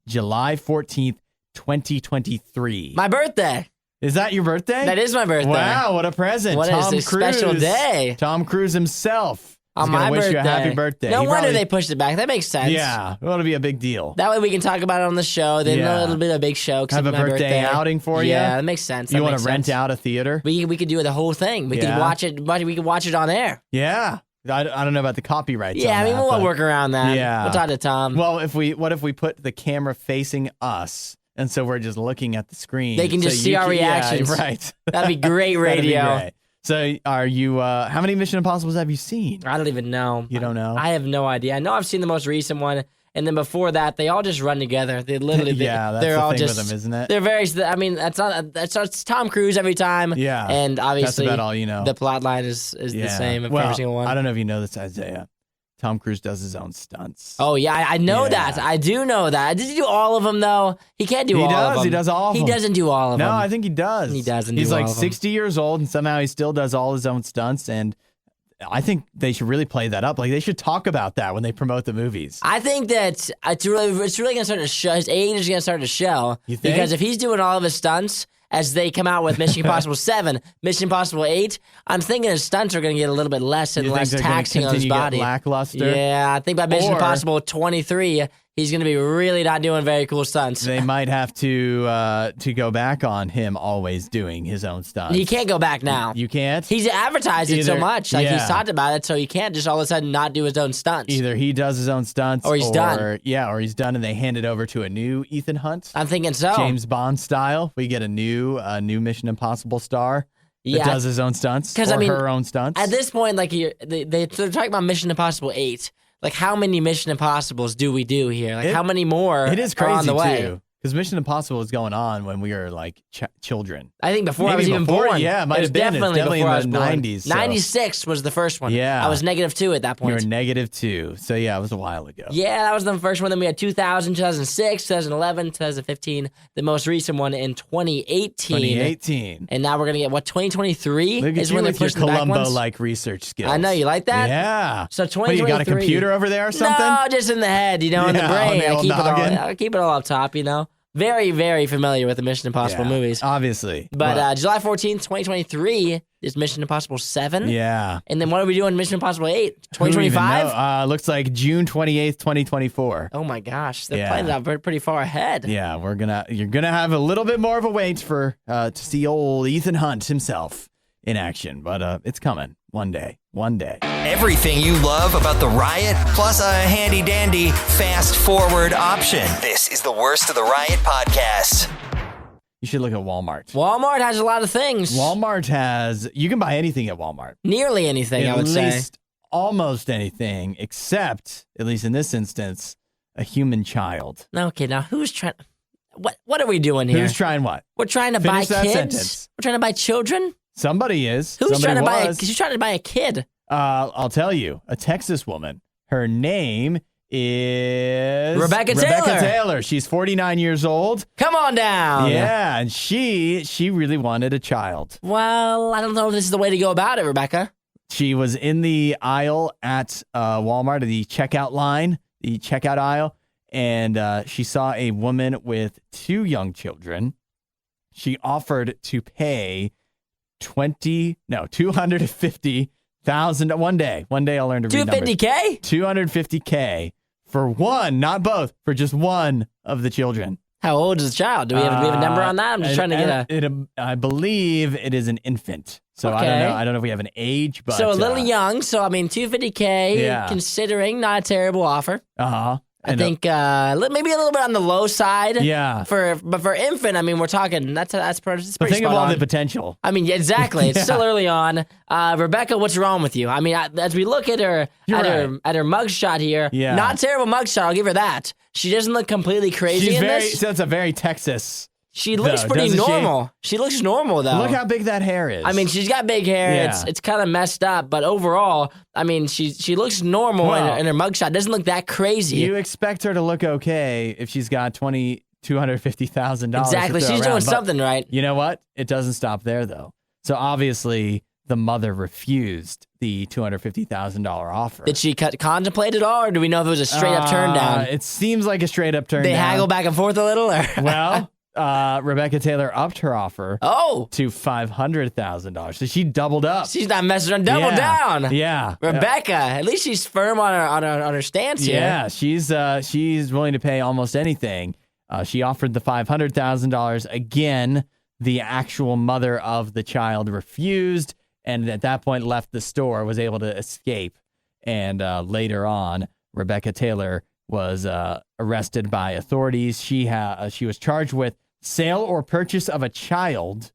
Speaker 1: July 14th, 2023.
Speaker 2: My birthday.
Speaker 1: Is that your birthday?
Speaker 2: That is my birthday.
Speaker 1: Wow, what a present.
Speaker 2: What is this special day?
Speaker 1: Tom Cruise himself
Speaker 2: on my birthday.
Speaker 1: Wish you a happy birthday.
Speaker 2: No wonder they pushed it back. That makes sense.
Speaker 1: Yeah, it'll be a big deal.
Speaker 2: That way we can talk about it on the show. Then it'll be a big show.
Speaker 1: Have a birthday outing for you.
Speaker 2: Yeah, that makes sense.
Speaker 1: You want to rent out a theater?
Speaker 2: We could do the whole thing. We could watch it. We could watch it on air.
Speaker 1: Yeah. I don't know about the copyrights.
Speaker 2: Yeah, we'll work around that.
Speaker 1: Yeah.
Speaker 2: We'll talk to Tom.
Speaker 1: Well, what if we put the camera facing us, and so we're just looking at the screen?
Speaker 2: They can just see our reactions.
Speaker 1: Yeah, right.
Speaker 2: That'd be great radio.
Speaker 1: That'd be great. So are you, how many Mission Impossibles have you seen?
Speaker 2: I don't even know.
Speaker 1: You don't know?
Speaker 2: I have no idea. I know I've seen the most recent one. And then before that, they all just run together. They literally,
Speaker 1: that's
Speaker 2: they're
Speaker 1: the
Speaker 2: all
Speaker 1: thing
Speaker 2: just
Speaker 1: with them, isn't it?
Speaker 2: They're very. It's Tom Cruise every time.
Speaker 1: Yeah,
Speaker 2: and obviously
Speaker 1: that's about all you know.
Speaker 2: The plot line is the same of every single one.
Speaker 1: I don't know if you know this, Isaiah. Tom Cruise does his own stunts.
Speaker 2: Oh yeah, I know that. I do know that. Did he do all of them though? He can't do all of them.
Speaker 1: He does all of them.
Speaker 2: He doesn't do all of them.
Speaker 1: No, I think he does.
Speaker 2: He doesn't.
Speaker 1: He's
Speaker 2: do
Speaker 1: like
Speaker 2: all of
Speaker 1: 60 years old, and somehow he still does all his own stunts. And I think they should really play that up. Like, they should talk about that when they promote the movies.
Speaker 2: I think that it's really going to start to show. His age is going to start to show.
Speaker 1: You think?
Speaker 2: Because if he's doing all of his stunts as they come out with Mission Impossible 7, Mission Impossible 8, I'm thinking his stunts are going to get a little bit less and less taxing on his body.
Speaker 1: Lackluster?
Speaker 2: Yeah, I think by Mission Impossible 23, he's going to be really not doing very cool stunts.
Speaker 1: They might have to go back on him always doing his own stunts.
Speaker 2: He can't go back now.
Speaker 1: You can't?
Speaker 2: He's advertised it so much. Like, he's talked about it, so he can't just all of a sudden not do his own stunts.
Speaker 1: Either he does his own stunts
Speaker 2: or he's done.
Speaker 1: Yeah, or he's done and they hand it over to a new Ethan Hunt.
Speaker 2: I'm thinking so.
Speaker 1: James Bond style. We get a new Mission Impossible star that does his own stunts or her own stunts.
Speaker 2: At this point, like, they're talking about Mission Impossible 8. Like, how many Mission Impossibles do we do here? Like, how many more
Speaker 1: it is crazy
Speaker 2: are on the way?
Speaker 1: Too. Because Mission Impossible was going on when we were like children.
Speaker 2: I think before I was even born.
Speaker 1: Yeah, it might have been. Definitely
Speaker 2: before
Speaker 1: in the 90s.
Speaker 2: So. 96 was the first one.
Speaker 1: Yeah.
Speaker 2: I was -2 at that point.
Speaker 1: You were -2. So yeah, it was a while ago.
Speaker 2: Yeah, that was the first one. Then we had 2000, 2006, 2011, 2015. The most recent one in 2018.
Speaker 1: 2018.
Speaker 2: And now we're going to get, 2023?
Speaker 1: Look at
Speaker 2: is
Speaker 1: you
Speaker 2: when
Speaker 1: with
Speaker 2: they
Speaker 1: your
Speaker 2: push the back ones?
Speaker 1: Columbo-like research skills.
Speaker 2: I know, you like that?
Speaker 1: Yeah.
Speaker 2: So 2023.
Speaker 1: You got a computer over there or something?
Speaker 2: No, just in the head, in the brain.
Speaker 1: I
Speaker 2: keep it all up top, Very, very familiar with the Mission Impossible movies.
Speaker 1: Obviously.
Speaker 2: But July 14th, 2023 is Mission Impossible 7.
Speaker 1: Yeah.
Speaker 2: And then what are we doing Mission Impossible 8? 2025?
Speaker 1: Looks like June 28th, 2024.
Speaker 2: Oh my gosh. They're playing it out pretty far ahead.
Speaker 1: Yeah, you're gonna have a little bit more of a wait for to see old Ethan Hunt himself in action. But it's coming one day. One day.
Speaker 3: Everything you love about the Riot, plus a handy-dandy fast-forward option. This is the Worst of the Riot podcast.
Speaker 1: You should look at Walmart.
Speaker 2: Walmart has a lot of things.
Speaker 1: Walmart you can buy anything at Walmart.
Speaker 2: Nearly anything, I would say.
Speaker 1: At least almost anything, except, at least in this instance, a human child.
Speaker 2: Okay, now who's trying... What are we doing here?
Speaker 1: Who's trying what?
Speaker 2: We're trying to buy kids?
Speaker 1: Sentence.
Speaker 2: We're trying to buy children?
Speaker 1: Somebody is.
Speaker 2: Who's
Speaker 1: trying to
Speaker 2: buy? Who's trying to buy a kid?
Speaker 1: I'll tell you. A Texas woman. Her name is
Speaker 2: Rebecca Taylor.
Speaker 1: She's 49 years old.
Speaker 2: Come on down.
Speaker 1: Yeah, and she really wanted a child.
Speaker 2: Well, I don't know if this is the way to go about it, Rebecca.
Speaker 1: She was in the aisle at Walmart, the checkout line, the checkout aisle, and she saw a woman with 2 young children. She offered to pay $250,000 one day. One day I'll learn to read numbers.
Speaker 2: $250K?
Speaker 1: $250K for one, not both, for just one of the children.
Speaker 2: How old is the child? Do we have a number on that? I'm just trying to get
Speaker 1: I believe it is an infant. So
Speaker 2: okay.
Speaker 1: I don't know if we have an age, but
Speaker 2: so a little young. So I mean, $250K, considering not a terrible offer. I think maybe a little bit on the low side.
Speaker 1: Yeah.
Speaker 2: But for infant, I mean, we're talking that's pretty spot
Speaker 1: think of all
Speaker 2: on.
Speaker 1: the potential.
Speaker 2: I mean, exactly. It's still early on. Rebecca, what's wrong with you? I mean, as we look at her her mugshot here, not terrible mugshot. I'll give her that. She doesn't look completely crazy in this.
Speaker 1: That's a very Texas.
Speaker 2: She looks pretty normal. She looks normal, though.
Speaker 1: Look how big that hair is.
Speaker 2: I mean, she's got big hair.
Speaker 1: Yeah.
Speaker 2: It's kind of messed up, but overall, I mean, she looks normal in her mugshot. Doesn't look that crazy.
Speaker 1: You expect her to look okay if she's got $250,000.
Speaker 2: Exactly. She's doing something right.
Speaker 1: You know what? It doesn't stop there, though. So obviously, the mother refused the $250,000 offer.
Speaker 2: Did she contemplate it all, or do we know if it was a straight up turn down?
Speaker 1: It seems like a straight up turn down.
Speaker 2: They haggle back and forth a little, or?
Speaker 1: Well. Rebecca Taylor upped her offer to $500,000. So she doubled up.
Speaker 2: She's not messing around. Double down.
Speaker 1: Yeah.
Speaker 2: Rebecca, at least she's firm on her stance here.
Speaker 1: Yeah, she's willing to pay almost anything. She offered the $500,000. Again, the actual mother of the child refused, and at that point left the store, was able to escape. And later on, Rebecca Taylor was arrested by authorities. She was charged with sale or purchase of a child.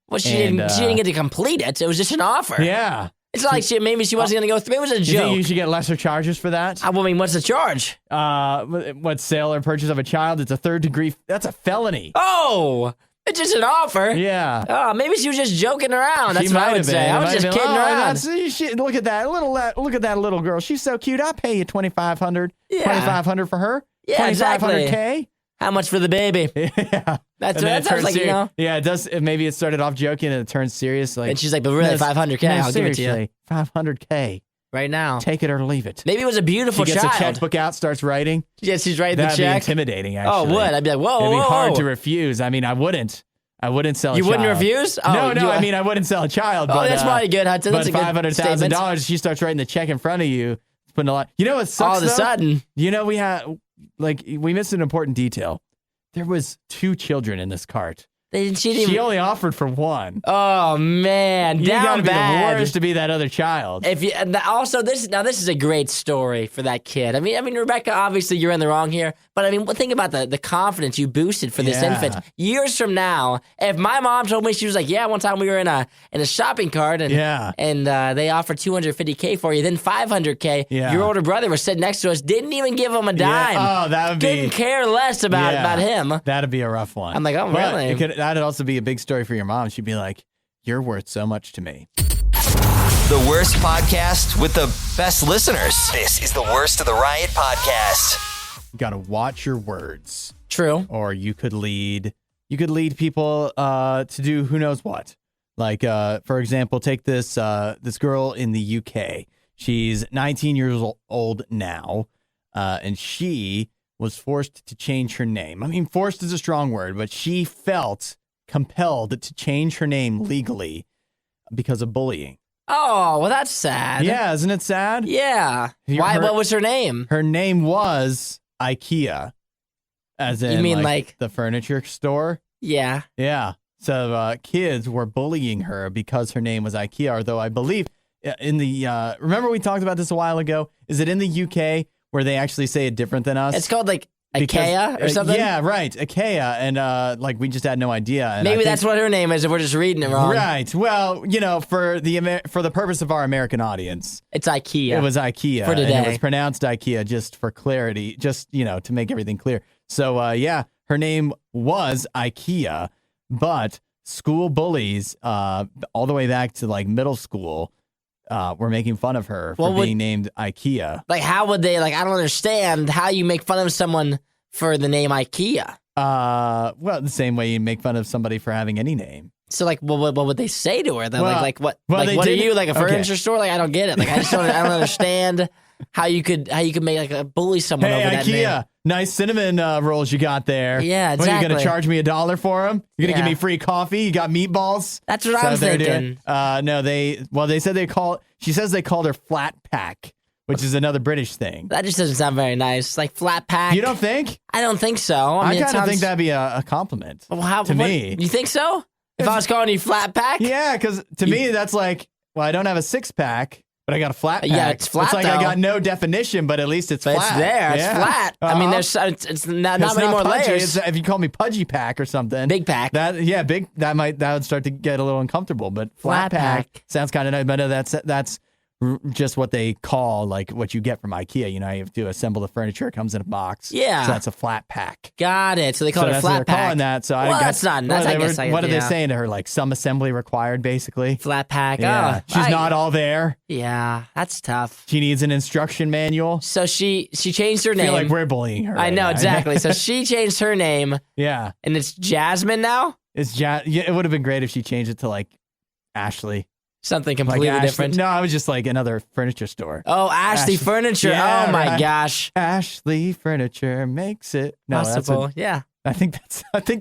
Speaker 2: Well, she didn't get to complete it. It was just an offer.
Speaker 1: Yeah.
Speaker 2: It's not like maybe she wasn't going to go through. It was a joke.
Speaker 1: You think you should get lesser charges for that?
Speaker 2: I mean, what's the charge?
Speaker 1: What sale or purchase of a child? It's a 3rd degree. That's a felony.
Speaker 2: Oh, it's just an offer.
Speaker 1: Yeah.
Speaker 2: Oh, maybe she was just joking around. That's what I would say. I was just kidding around.
Speaker 1: Look at that little girl. She's so cute. I'll pay you $2,500. Yeah. $2,500 for her.
Speaker 2: Yeah, exactly.
Speaker 1: $2,500K.
Speaker 2: How much for the baby?
Speaker 1: Yeah.
Speaker 2: That's what that sounds like,
Speaker 1: Yeah, it does. Maybe it started off joking and it turns serious. Like,
Speaker 2: and she's like, but really, $500K, I'll give it to you.
Speaker 1: $500K.
Speaker 2: right now.
Speaker 1: Take it or leave it.
Speaker 2: Maybe it was a beautiful child.
Speaker 1: She gets a checkbook out, starts writing.
Speaker 2: Yeah, she's writing the check.
Speaker 1: That'd be intimidating, actually.
Speaker 2: Oh, would? I'd be like, whoa,
Speaker 1: It'd be hard to
Speaker 2: whoa.
Speaker 1: refuse. I mean, I wouldn't sell a child.
Speaker 2: You wouldn't refuse? Oh,
Speaker 1: No, I mean, I wouldn't sell a child. But,
Speaker 2: that's probably good, Hudson. That's
Speaker 1: but
Speaker 2: a good
Speaker 1: $500,000, she starts writing the check in front of you. It's putting a lot. You know what sucks,
Speaker 2: all of a sudden.
Speaker 1: You know, we missed an important detail. There was 2 children in this cart. She only offered for 1.
Speaker 2: Oh man,
Speaker 1: You gotta be
Speaker 2: bad.
Speaker 1: the worst to be that other child.
Speaker 2: If you also this is a great story for that kid. I mean, Rebecca, obviously you're in the wrong here, but I mean, think about the confidence you boosted for this infant. Years from now, if my mom told me, she was like, "Yeah, one time we were in a shopping cart and they offered $250K for you, then $500K."
Speaker 1: Yeah.
Speaker 2: Your older brother was sitting next to us, didn't even give him a dime.
Speaker 1: Yeah. Oh, that would be.
Speaker 2: Didn't care less about him.
Speaker 1: That'd be a rough one.
Speaker 2: I'm like, oh,
Speaker 1: but
Speaker 2: really?
Speaker 1: That'd also be a big story for your mom. She'd be like, "You're worth so much to me."
Speaker 3: The worst podcast with the best listeners. This is the Worst of the Riot podcast.
Speaker 1: You gotta watch your words.
Speaker 2: True.
Speaker 1: Or you could lead people to do who knows what. Like, for example, take this girl in the UK. She's 19 years old now, and she was forced to change her name. I mean, forced is a strong word, but she felt compelled to change her name legally because of bullying.
Speaker 2: Oh, well, that's sad.
Speaker 1: Yeah, isn't it sad?
Speaker 2: Yeah. Why? What was her name?
Speaker 1: Her name was Ikea, as in
Speaker 2: you mean
Speaker 1: like the furniture store?
Speaker 2: Yeah.
Speaker 1: Yeah. So kids were bullying her because her name was Ikea, although I believe in the remember we talked about this a while ago? Is it in the UK where they actually say it different than us?
Speaker 2: It's called like Ikea or something?
Speaker 1: Yeah, right. Ikea. And like we just had no idea. And
Speaker 2: maybe that's what her name is if we're just reading it wrong.
Speaker 1: Right. Well, you know, for the purpose of our American audience,
Speaker 2: it's Ikea.
Speaker 1: It was Ikea.
Speaker 2: For today.
Speaker 1: And it was pronounced Ikea just for clarity, just, you know, to make everything clear. So, yeah, her name was Ikea, but school bullies all the way back to like middle school were making fun of her for being named Ikea.
Speaker 2: Like, how would they, like, I don't understand how you make fun of someone for the name Ikea.
Speaker 1: Well, the same way you make fun of somebody for having any name.
Speaker 2: So, like, what would they say to her? Then,
Speaker 1: well,
Speaker 2: like what?
Speaker 1: Well,
Speaker 2: like, what are you, like a furniture store? Like, I don't get it. Like, I don't understand how you could make like a bully someone over that
Speaker 1: Ikea,
Speaker 2: name.
Speaker 1: nice cinnamon rolls you got there.
Speaker 2: Yeah, exactly.
Speaker 1: What, are you going to charge me $1 for them? You're going to give me free coffee? You got meatballs?
Speaker 2: That's what I'm thinking.
Speaker 1: No, she says they called her flat pack, which is another British thing.
Speaker 2: That just doesn't sound very nice. Like flat pack.
Speaker 1: You don't think?
Speaker 2: I don't think so. I mean,
Speaker 1: kind of think that'd be a compliment to me.
Speaker 2: You think so? If I was calling you flat pack?
Speaker 1: Yeah, because to me that's like, well, I don't have a 6-pack. But I got a flat pack.
Speaker 2: Yeah, it's flat.
Speaker 1: It's like
Speaker 2: though.
Speaker 1: I got no definition, but at least it's flat.
Speaker 2: It's there. It's flat. I mean, it's not many more
Speaker 1: pudgy.
Speaker 2: layers.
Speaker 1: If you call me pudgy pack or something,
Speaker 2: big pack.
Speaker 1: That would start to get a little uncomfortable. But flat pack sounds kind of nice. But that's just what they call like what you get from IKEA. You know, you have to assemble the furniture. It comes in a box.
Speaker 2: Yeah,
Speaker 1: so that's a flat pack.
Speaker 2: Got it. So they call it a flat pack.
Speaker 1: Calling that. So
Speaker 2: well, that's not.
Speaker 1: What are they saying to her? Like some assembly required, basically.
Speaker 2: Flat pack.
Speaker 1: Yeah.
Speaker 2: Oh,
Speaker 1: she's not all there.
Speaker 2: Yeah, that's tough.
Speaker 1: She needs an instruction manual.
Speaker 2: So she changed her name.
Speaker 1: I feel like we're bullying her.
Speaker 2: I know exactly. So she changed her name.
Speaker 1: Yeah,
Speaker 2: and it's Jasmine now.
Speaker 1: Yeah, it would have been great if she changed it to like Ashley.
Speaker 2: Something completely different.
Speaker 1: No, I was just like another furniture store.
Speaker 2: Oh, Ashley Furniture.
Speaker 1: Yeah,
Speaker 2: oh my gosh.
Speaker 1: Ashley Furniture makes it
Speaker 2: possible. Yeah.
Speaker 1: I think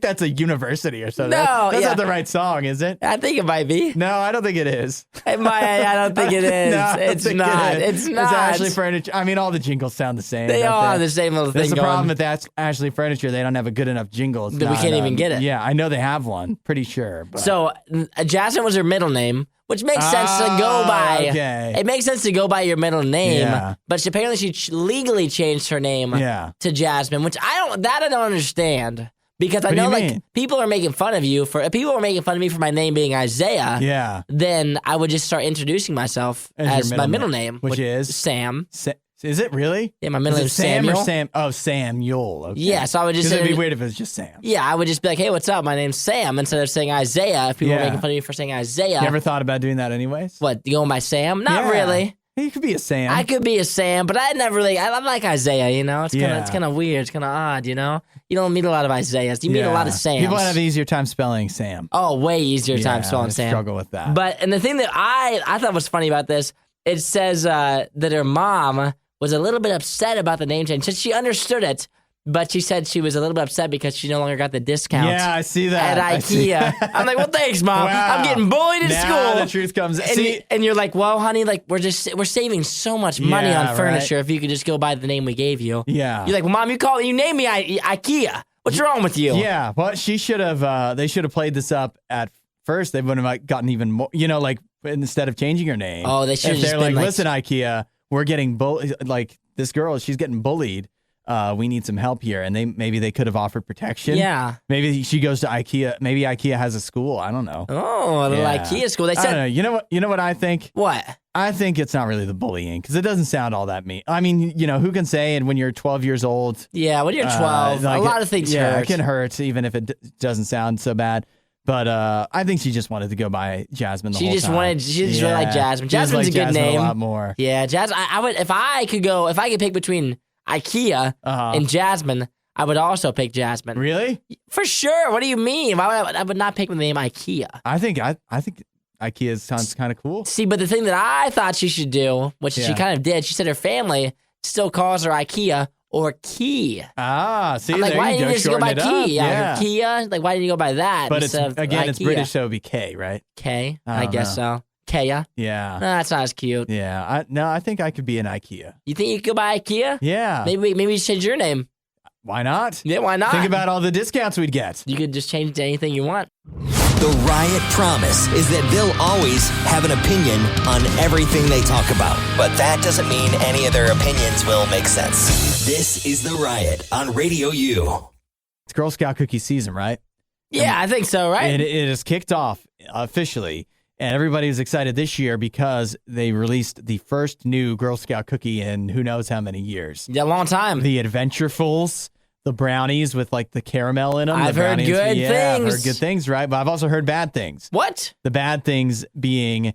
Speaker 1: that's a university or something.
Speaker 2: No,
Speaker 1: that's not the right song, is it?
Speaker 2: I think it might be.
Speaker 1: No, I don't think it is.
Speaker 2: I don't think it is.
Speaker 1: No,
Speaker 2: it's not. It's not.
Speaker 1: It's Ashley Furniture. I mean, all the jingles sound the same.
Speaker 2: They all have the same little thing.
Speaker 1: That's the problem with that Ashley Furniture. They don't have a good enough jingle.
Speaker 2: That we can't even get it.
Speaker 1: Yeah, I know they have one. Pretty sure. But.
Speaker 2: So Jasmine was her middle name, which makes sense to go by.
Speaker 1: Okay.
Speaker 2: It makes sense to go by your middle name. But apparently she legally changed her name to Jasmine, which I don't understand. Because I know, like, people are making fun of you if people were making fun of me for my name being Isaiah.
Speaker 1: Yeah.
Speaker 2: Then I would just start introducing myself as my middle name,
Speaker 1: which is
Speaker 2: Sam.
Speaker 1: Is it really?
Speaker 2: Yeah, my middle name is Samuel.
Speaker 1: Sam or Sam? Oh, Samuel. Okay.
Speaker 2: Yeah, so I would just say.
Speaker 1: It'd be weird if it was just Sam.
Speaker 2: Yeah, I would just be like, hey, what's up? My name's Sam, instead of saying Isaiah. If people were making fun of me for saying Isaiah.
Speaker 1: You ever thought about doing that anyways?
Speaker 2: What, going by Sam? Not really.
Speaker 1: You could be a Sam.
Speaker 2: I could be a Sam, but I never really. I like Isaiah. You know, it's kind of weird. It's kind of odd. You know, you don't meet a lot of Isaiahs. You meet a lot of Sams.
Speaker 1: People have an easier time spelling Sam.
Speaker 2: Oh, way easier time spelling Sam.
Speaker 1: Struggle with that.
Speaker 2: But and the thing that I thought was funny about this it says that her mom was a little bit upset about the name change. She understood it, but she said she was a little bit upset because she no longer got the discount.
Speaker 1: Yeah, I see that.
Speaker 2: At IKEA. I'm like, well, thanks, Mom.
Speaker 1: Wow.
Speaker 2: I'm getting bullied in
Speaker 1: now
Speaker 2: school.
Speaker 1: The truth comes.
Speaker 2: And you're like, well, honey, like we're saving so much money on furniture if you could just go by the name we gave you.
Speaker 1: Yeah.
Speaker 2: You're like, well, Mom, you named me IKEA. What's wrong with you?
Speaker 1: Yeah, well, she should have. They should have played this up at first. They wouldn't have gotten even more. Like instead of changing her name.
Speaker 2: Oh, they should have.
Speaker 1: If they're like, listen, IKEA, we're getting like this girl. She's getting bullied. We need some help here. And maybe they could have offered protection.
Speaker 2: Yeah.
Speaker 1: Maybe she goes to IKEA. Maybe IKEA has a school. I don't know.
Speaker 2: Oh, a little IKEA school. They said.
Speaker 1: I don't know. You know what I think?
Speaker 2: What?
Speaker 1: I think it's not really the bullying because it doesn't sound all that mean. I mean, who can say? And when you're 12 years old.
Speaker 2: Yeah, when you're 12, a lot of things hurt.
Speaker 1: Yeah, it can hurt even if it doesn't sound so bad. But I think she just wanted to go by Jasmine the whole time.
Speaker 2: She just really like Jasmine. Jasmine's a good name.
Speaker 1: A lot more.
Speaker 2: Yeah, Jasmine. I would if I could pick between IKEA and Jasmine, I would also pick Jasmine.
Speaker 1: Really?
Speaker 2: For sure. What do you mean? Why would I would not pick the name IKEA?
Speaker 1: I think IKEA sounds kind of cool.
Speaker 2: See, but the thing that I thought she should do, which she kind of did, she said her family still calls her IKEA or Key.
Speaker 1: Ah, see,
Speaker 2: I'm like, why didn't you just go by Key?
Speaker 1: Yeah.
Speaker 2: Kia? Like, why didn't you go by that?
Speaker 1: But
Speaker 2: instead of
Speaker 1: again,
Speaker 2: IKEA?
Speaker 1: it's British, so it'd be K, right?
Speaker 2: K, I guess so. Kea?
Speaker 1: Yeah.
Speaker 2: No, that's not as cute.
Speaker 1: Yeah. I think I could be an IKEA.
Speaker 2: You think you could go by IKEA?
Speaker 1: Yeah.
Speaker 2: Maybe you should change your name.
Speaker 1: Why not?
Speaker 2: Yeah, why not?
Speaker 1: Think about all the discounts we'd get.
Speaker 2: You could just change it to anything you want.
Speaker 3: The Riot promise is that they'll always have an opinion on everything they talk about. But that doesn't mean any of their opinions will make sense. This is The Riot on Radio U.
Speaker 1: It's Girl Scout cookie season, right?
Speaker 2: Yeah, I think so, right?
Speaker 1: It is kicked off officially. And everybody was excited this year because they released the first new Girl Scout cookie in who knows how many years.
Speaker 2: Yeah, a long time.
Speaker 1: The Adventurefuls, the brownies with like the caramel in them.
Speaker 2: I've heard good things.
Speaker 1: I've heard good things, right? But I've also heard bad things.
Speaker 2: What?
Speaker 1: The bad things being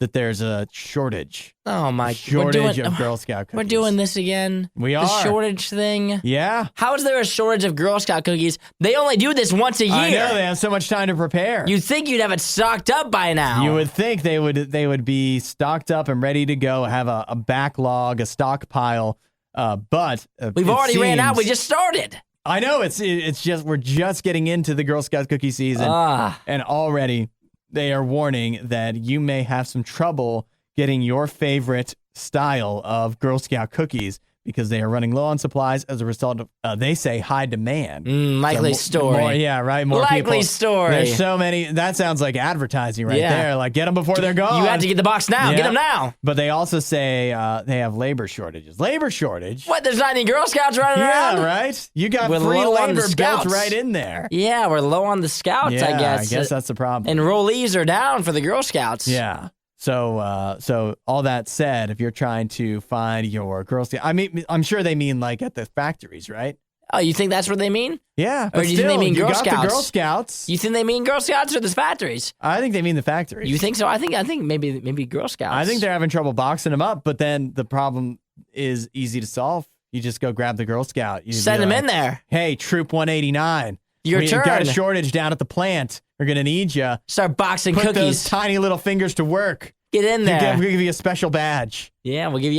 Speaker 1: that there's a shortage.
Speaker 2: Oh my!
Speaker 1: Shortage of Girl Scout cookies.
Speaker 2: We're doing this again.
Speaker 1: We are.
Speaker 2: The shortage thing.
Speaker 1: Yeah.
Speaker 2: How is there a shortage of Girl Scout cookies? They only do this once a year.
Speaker 1: I know, they have so much time to prepare.
Speaker 2: You'd think you'd have it stocked up by now.
Speaker 1: You would think they would be stocked up and ready to go, have a backlog, a stockpile. But
Speaker 2: we've already ran out. We just started.
Speaker 1: I know it's just we're just getting into the Girl Scout cookie season, and already they are warning that you may have some trouble getting your favorite style of Girl Scout cookies because they are running low on supplies as a result of, they say, high demand.
Speaker 2: Likely story.
Speaker 1: More, yeah, right? More
Speaker 2: likely
Speaker 1: people.
Speaker 2: Story.
Speaker 1: There's so many. That sounds like advertising right there. Like, get them before they're gone.
Speaker 2: You have to get the box now.
Speaker 1: Yeah.
Speaker 2: Get them now.
Speaker 1: But they also say they have labor shortages. Labor shortage?
Speaker 2: What? There's not any Girl Scouts running around?
Speaker 1: Yeah, right? You got
Speaker 2: we're
Speaker 1: free
Speaker 2: low on the
Speaker 1: labor built
Speaker 2: Scouts.
Speaker 1: right in there.
Speaker 2: Yeah, we're low on the Scouts,
Speaker 1: Yeah,
Speaker 2: I guess.
Speaker 1: I guess that's the problem.
Speaker 2: Enrollees are down for the Girl Scouts.
Speaker 1: Yeah. So all that said, if you're trying to find your Girl Scout, I mean, I'm sure they mean like at the factories, right?
Speaker 2: Oh, you think that's what they mean?
Speaker 1: Yeah.
Speaker 2: Or do you think they mean Girl
Speaker 1: Scouts?
Speaker 2: Scouts?
Speaker 1: The Girl Scouts.
Speaker 2: You think they mean Girl Scouts or the factories?
Speaker 1: I think they mean the factories.
Speaker 2: You think so? I think maybe Girl Scouts.
Speaker 1: I think they're having trouble boxing them up, but then the problem is easy to solve. You just go grab the Girl Scout. You
Speaker 2: send them in there.
Speaker 1: Hey, Troop 189.
Speaker 2: Your turn.
Speaker 1: We've got a shortage down at the plant. We're going to need you.
Speaker 2: Start boxing
Speaker 1: Put
Speaker 2: cookies.
Speaker 1: those tiny little fingers to work.
Speaker 2: Get in there.
Speaker 1: We'll give you a special badge.
Speaker 2: Yeah, we'll give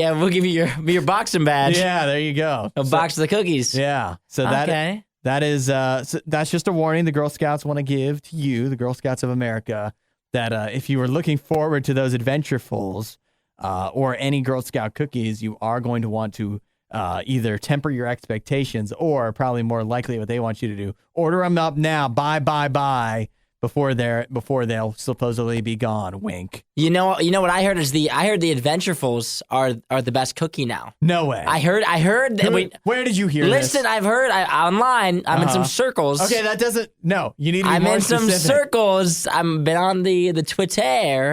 Speaker 2: you your boxing badge.
Speaker 1: Yeah, there you go.
Speaker 2: A box of the cookies.
Speaker 1: Yeah. So that is so that's just a warning the Girl Scouts want to give to you, the Girl Scouts of America, that if you were looking forward to those Adventurefuls or any Girl Scout cookies, you are going to want to either temper your expectations or probably more likely what they want you to do, order them up now, buy before they'll supposedly be gone. Wink.
Speaker 2: You know what I heard is the Adventurefuls are the best cookie now.
Speaker 1: No way.
Speaker 2: I heard that.
Speaker 1: Where did you hear this?
Speaker 2: Listen, I've heard online. I'm in some circles.
Speaker 1: Okay, that doesn't. No, you need to be
Speaker 2: I'm
Speaker 1: more
Speaker 2: in some
Speaker 1: specific.
Speaker 2: circles. I've been on the Twitter,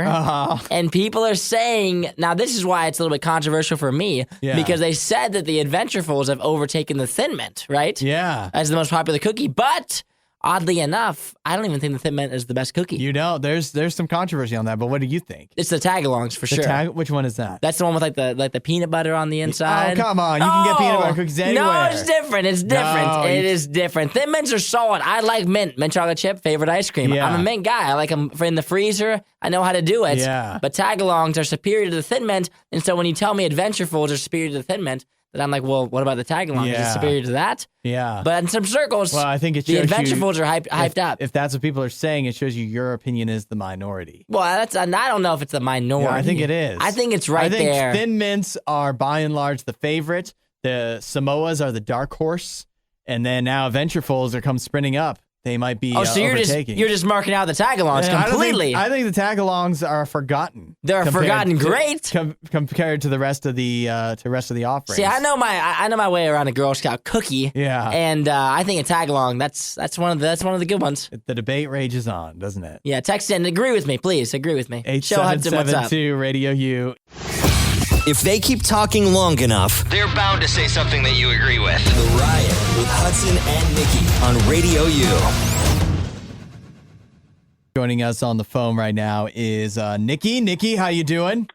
Speaker 2: and people are saying now. This is why it's a little bit controversial for me because they said that the Adventurefuls have overtaken the Thin Mint, right?
Speaker 1: Yeah,
Speaker 2: as the most popular cookie, but oddly enough, I don't even think the Thin Mint is the best cookie.
Speaker 1: You know, there's some controversy on that, but what do you think?
Speaker 2: It's the Tagalongs for sure.
Speaker 1: Which one is that?
Speaker 2: That's the one with like the peanut butter on the inside.
Speaker 1: Oh, come on. You can get peanut butter cookies anywhere.
Speaker 2: No, it's different. It's different.
Speaker 1: No,
Speaker 2: it is different. Thin Mints are solid. I like mint chocolate chip, favorite ice cream.
Speaker 1: Yeah.
Speaker 2: I'm a mint guy. I like them in the freezer. I know how to do it.
Speaker 1: Yeah.
Speaker 2: But Tagalongs are superior to the Thin Mint. And so when you tell me Adventurefuls are superior to the Thin Mint, then I'm like, well, what about the Tagalongs? Is it superior to that?
Speaker 1: Yeah.
Speaker 2: But in some circles,
Speaker 1: I think it
Speaker 2: the
Speaker 1: shows
Speaker 2: Adventurefuls are hyped up.
Speaker 1: If that's what people are saying, it shows you your opinion is the minority.
Speaker 2: Well, I don't know if it's the minority.
Speaker 1: Yeah, I think it is.
Speaker 2: I think it's right there.
Speaker 1: I think Thin Mints are by and large the favorite. The Samoas are the dark horse. And then now Adventurefuls are come sprinting up. They might be
Speaker 2: so
Speaker 1: overtaking.
Speaker 2: you're just marking out the Tagalongs completely.
Speaker 1: I think the Tagalongs are forgotten.
Speaker 2: They're forgotten great
Speaker 1: compared to the rest of the offerings.
Speaker 2: See, I know my way around a Girl Scout cookie.
Speaker 1: Yeah,
Speaker 2: and I think a Tagalong that's one of the good ones.
Speaker 1: The debate rages on, doesn't it?
Speaker 2: Yeah, text in. Agree with me, please. Agree with me.
Speaker 1: 8772 Radio U.
Speaker 3: If they keep talking long enough, they're bound to say something that you agree with. The Riot with Hudson and Nikki on Radio U.
Speaker 1: Joining us on the phone right now is Nikki. Nikki, how you doing?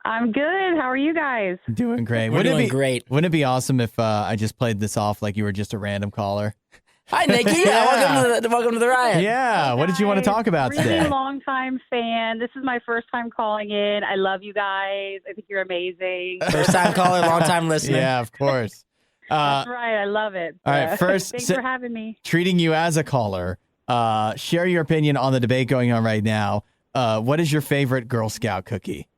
Speaker 5: I'm good. How are you guys?
Speaker 1: Doing great.
Speaker 2: We're doing great.
Speaker 1: Wouldn't it be awesome if I just played this off like you were just a random caller?
Speaker 2: Hi, Nikki. Welcome to the Riot.
Speaker 1: Yeah. What did you want to talk about today?
Speaker 5: Really long time fan. This is my first time calling in. I love you guys. I think you're amazing.
Speaker 2: First time caller, long time listener.
Speaker 1: Yeah, of course.
Speaker 5: That's right. I love it.
Speaker 1: All right. First,
Speaker 5: thanks for having me.
Speaker 1: Treating you as a caller. Share your opinion on the debate going on right now. What is your favorite Girl Scout cookie?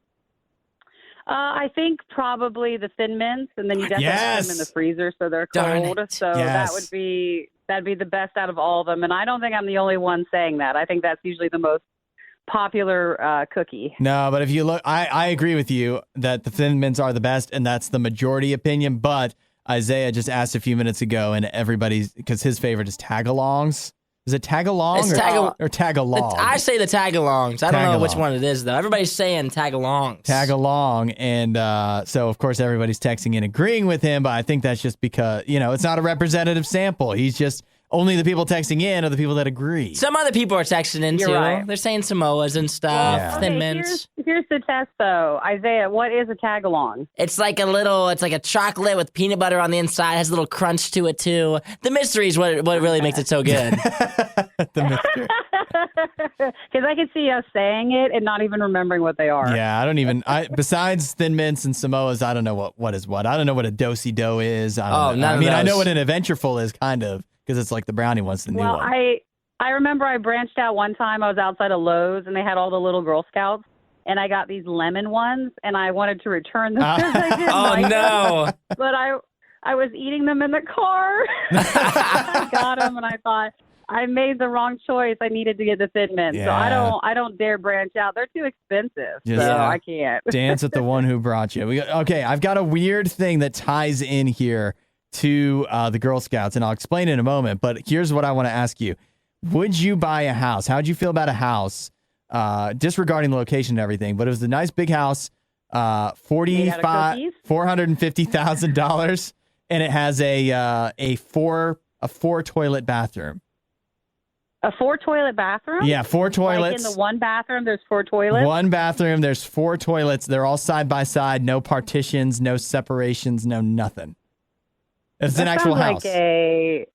Speaker 5: I think probably the Thin Mints, and then you definitely put them in the freezer so they're cold. So that'd be the best out of all of them. And I don't think I'm the only one saying that. I think that's usually the most popular cookie.
Speaker 1: No, but if you look, I agree with you that the Thin Mints are the best, and that's the majority opinion. But Isaiah just asked a few minutes ago, and because his favorite is Tagalongs. Is it Tagalong or Tagalong?
Speaker 2: I say the Tagalongs. I don't know which one it is, though. Everybody's saying Tagalongs.
Speaker 1: Tagalong. And so, of course, everybody's texting in agreeing with him, but I think that's just because, it's not a representative sample. He's just only the people texting in are the people that agree.
Speaker 2: Some other people are texting in, too. Right. They're saying Samoas and stuff, Thin Mints.
Speaker 5: Here's the test, though. Isaiah, what is a Tagalong?
Speaker 2: It's like a chocolate with peanut butter on the inside. It has a little crunch to it, too. The mystery is what really makes it so good.
Speaker 1: The mystery.
Speaker 5: Because I can see us saying it and not even remembering what they are.
Speaker 1: Yeah, I don't even. Besides Thin Mints and Samoas, I don't know what is what. I don't know what a do-si-do is. I know what an Adventureful is, kind of, because it's like the brownie one's the new one.
Speaker 5: I remember I branched out one time. I was outside of Lowe's, and they had all the little Girl Scouts, and I got these lemon ones, and I wanted to return them.
Speaker 2: No!
Speaker 5: But I was eating them in the car. I got them, and I thought, I made the wrong choice. I needed to get the Thin Mint. Yeah. So I don't dare branch out. They're too expensive. I can't.
Speaker 1: Dance with the one who brought you. I've got a weird thing that ties in here to the Girl Scouts, and I'll explain in a moment. But here's what I want to ask you. Would you buy a house? How'd you feel about a house, disregarding the location and everything, but it was a nice big house, $450,000, and it has a four toilet bathroom.
Speaker 5: A 4-toilet bathroom?
Speaker 1: Yeah, 4 toilets.
Speaker 5: Like in the one bathroom, there's 4 toilets?
Speaker 1: One bathroom, there's 4 toilets. They're all side by side, no partitions, no separations, no nothing. It's an actual house.
Speaker 5: No,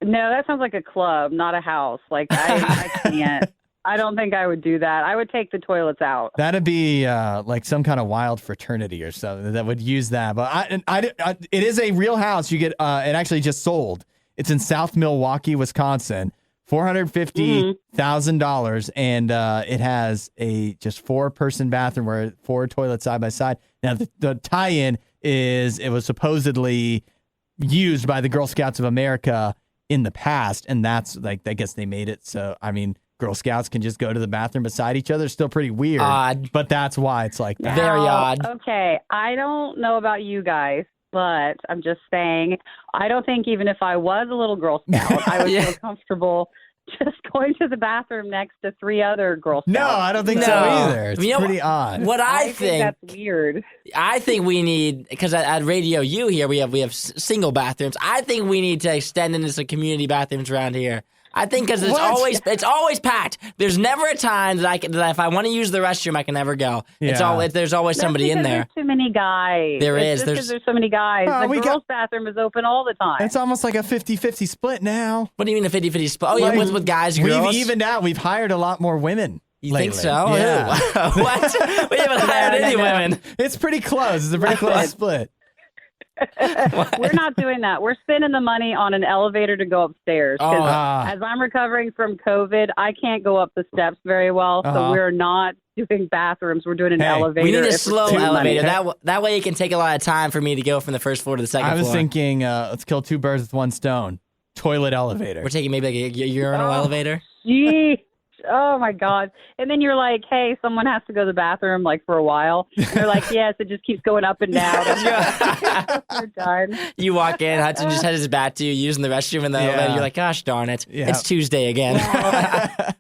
Speaker 5: that sounds like a club, not a house. Like, I can't. I don't think I would do that. I would take the toilets out.
Speaker 1: That'd be like some kind of wild fraternity or something that would use that. But it is a real house. You get it actually just sold. It's in South Milwaukee, Wisconsin. $450,000, and it has a just 4-person bathroom where 4 toilets side by side. Now the tie-in is it was supposedly used by the Girl Scouts of America in the past, and that's like I guess they made it so. I mean, Girl Scouts can just go to the bathroom beside each other. Still pretty weird,
Speaker 2: odd,
Speaker 1: but that's why it's like that.
Speaker 2: Very odd.
Speaker 5: Okay, I don't know about you guys, but I'm just saying, I don't think even if I was a little Girl Scout, I would feel comfortable just going to the bathroom next to 3 other Girl Scouts.
Speaker 1: No, I don't think so either. It's pretty odd.
Speaker 2: What I think
Speaker 5: that's weird.
Speaker 2: I think we need, because at Radio U here we have single bathrooms. I think we need to extend into some community bathrooms around here. I think because it's always packed. There's never a time that if I want to use the restroom, I can never go.
Speaker 1: Yeah.
Speaker 2: There's always somebody in there.
Speaker 5: There's too many guys.
Speaker 2: There's
Speaker 5: so many guys. The girls' bathroom is open all the time.
Speaker 1: It's almost like a 50-50 split now.
Speaker 2: What do you mean a 50-50 split? Oh, yeah, with guys and girls?
Speaker 1: We've evened out. We've hired a lot more women.
Speaker 2: You
Speaker 1: lately.
Speaker 2: think so?
Speaker 1: Yeah.
Speaker 2: What? We haven't hired any women.
Speaker 1: It's pretty close. It's a pretty close split.
Speaker 5: We're not doing that. We're spending the money on an elevator to go upstairs. As I'm recovering from COVID, I can't go up the steps very well. So we're not doing bathrooms. We're doing an elevator.
Speaker 2: We need a slow elevator. That way it can take a lot of time for me to go from the first floor to the second floor.
Speaker 1: I was thinking, let's kill two birds with one stone. Toilet elevator.
Speaker 2: We're taking maybe like a urinal elevator.
Speaker 5: Gee. Oh my God. And then you're like, hey, someone has to go to the bathroom like for a while. And you're like, yes, it just keeps going up and down. You're done.
Speaker 2: You walk in, Hudson just has his back to you using the restroom in the elevator. You're like, gosh darn it. Yeah. It's Tuesday again.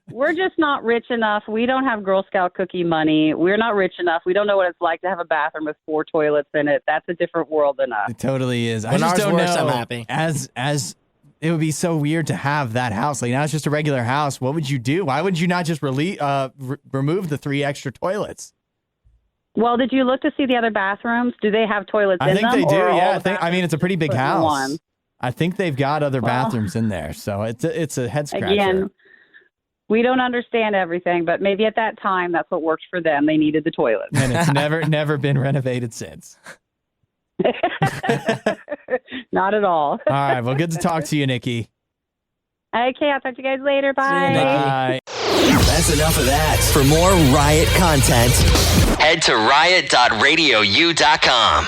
Speaker 5: We're just not rich enough. We don't have Girl Scout cookie money. We're not rich enough. We don't know what it's like to have a bathroom with 4 toilets in it. That's a different world than us.
Speaker 1: It totally is.
Speaker 2: When
Speaker 1: I just don't know.
Speaker 2: I'm happy.
Speaker 1: As it would be so weird to have that house. Like now it's just a regular house. What would you do? Why would you not just remove the 3 extra toilets?
Speaker 5: Well, did you look to see the other bathrooms? Do they have toilets in them?
Speaker 1: I think they do, yeah. I mean, it's a pretty big house.
Speaker 5: One?
Speaker 1: I think they've got other bathrooms in there. So it's a head scratcher.
Speaker 5: Again, we don't understand everything, but maybe at that time, that's what worked for them. They needed the toilet.
Speaker 1: And it's never been renovated since.
Speaker 5: Not at all.
Speaker 1: All right. Well, good to talk to you, Nikki.
Speaker 5: Okay, I'll talk to you guys later. Bye.
Speaker 1: Bye.
Speaker 3: That's enough of that. For more Riot content, head to riot.radiou.com.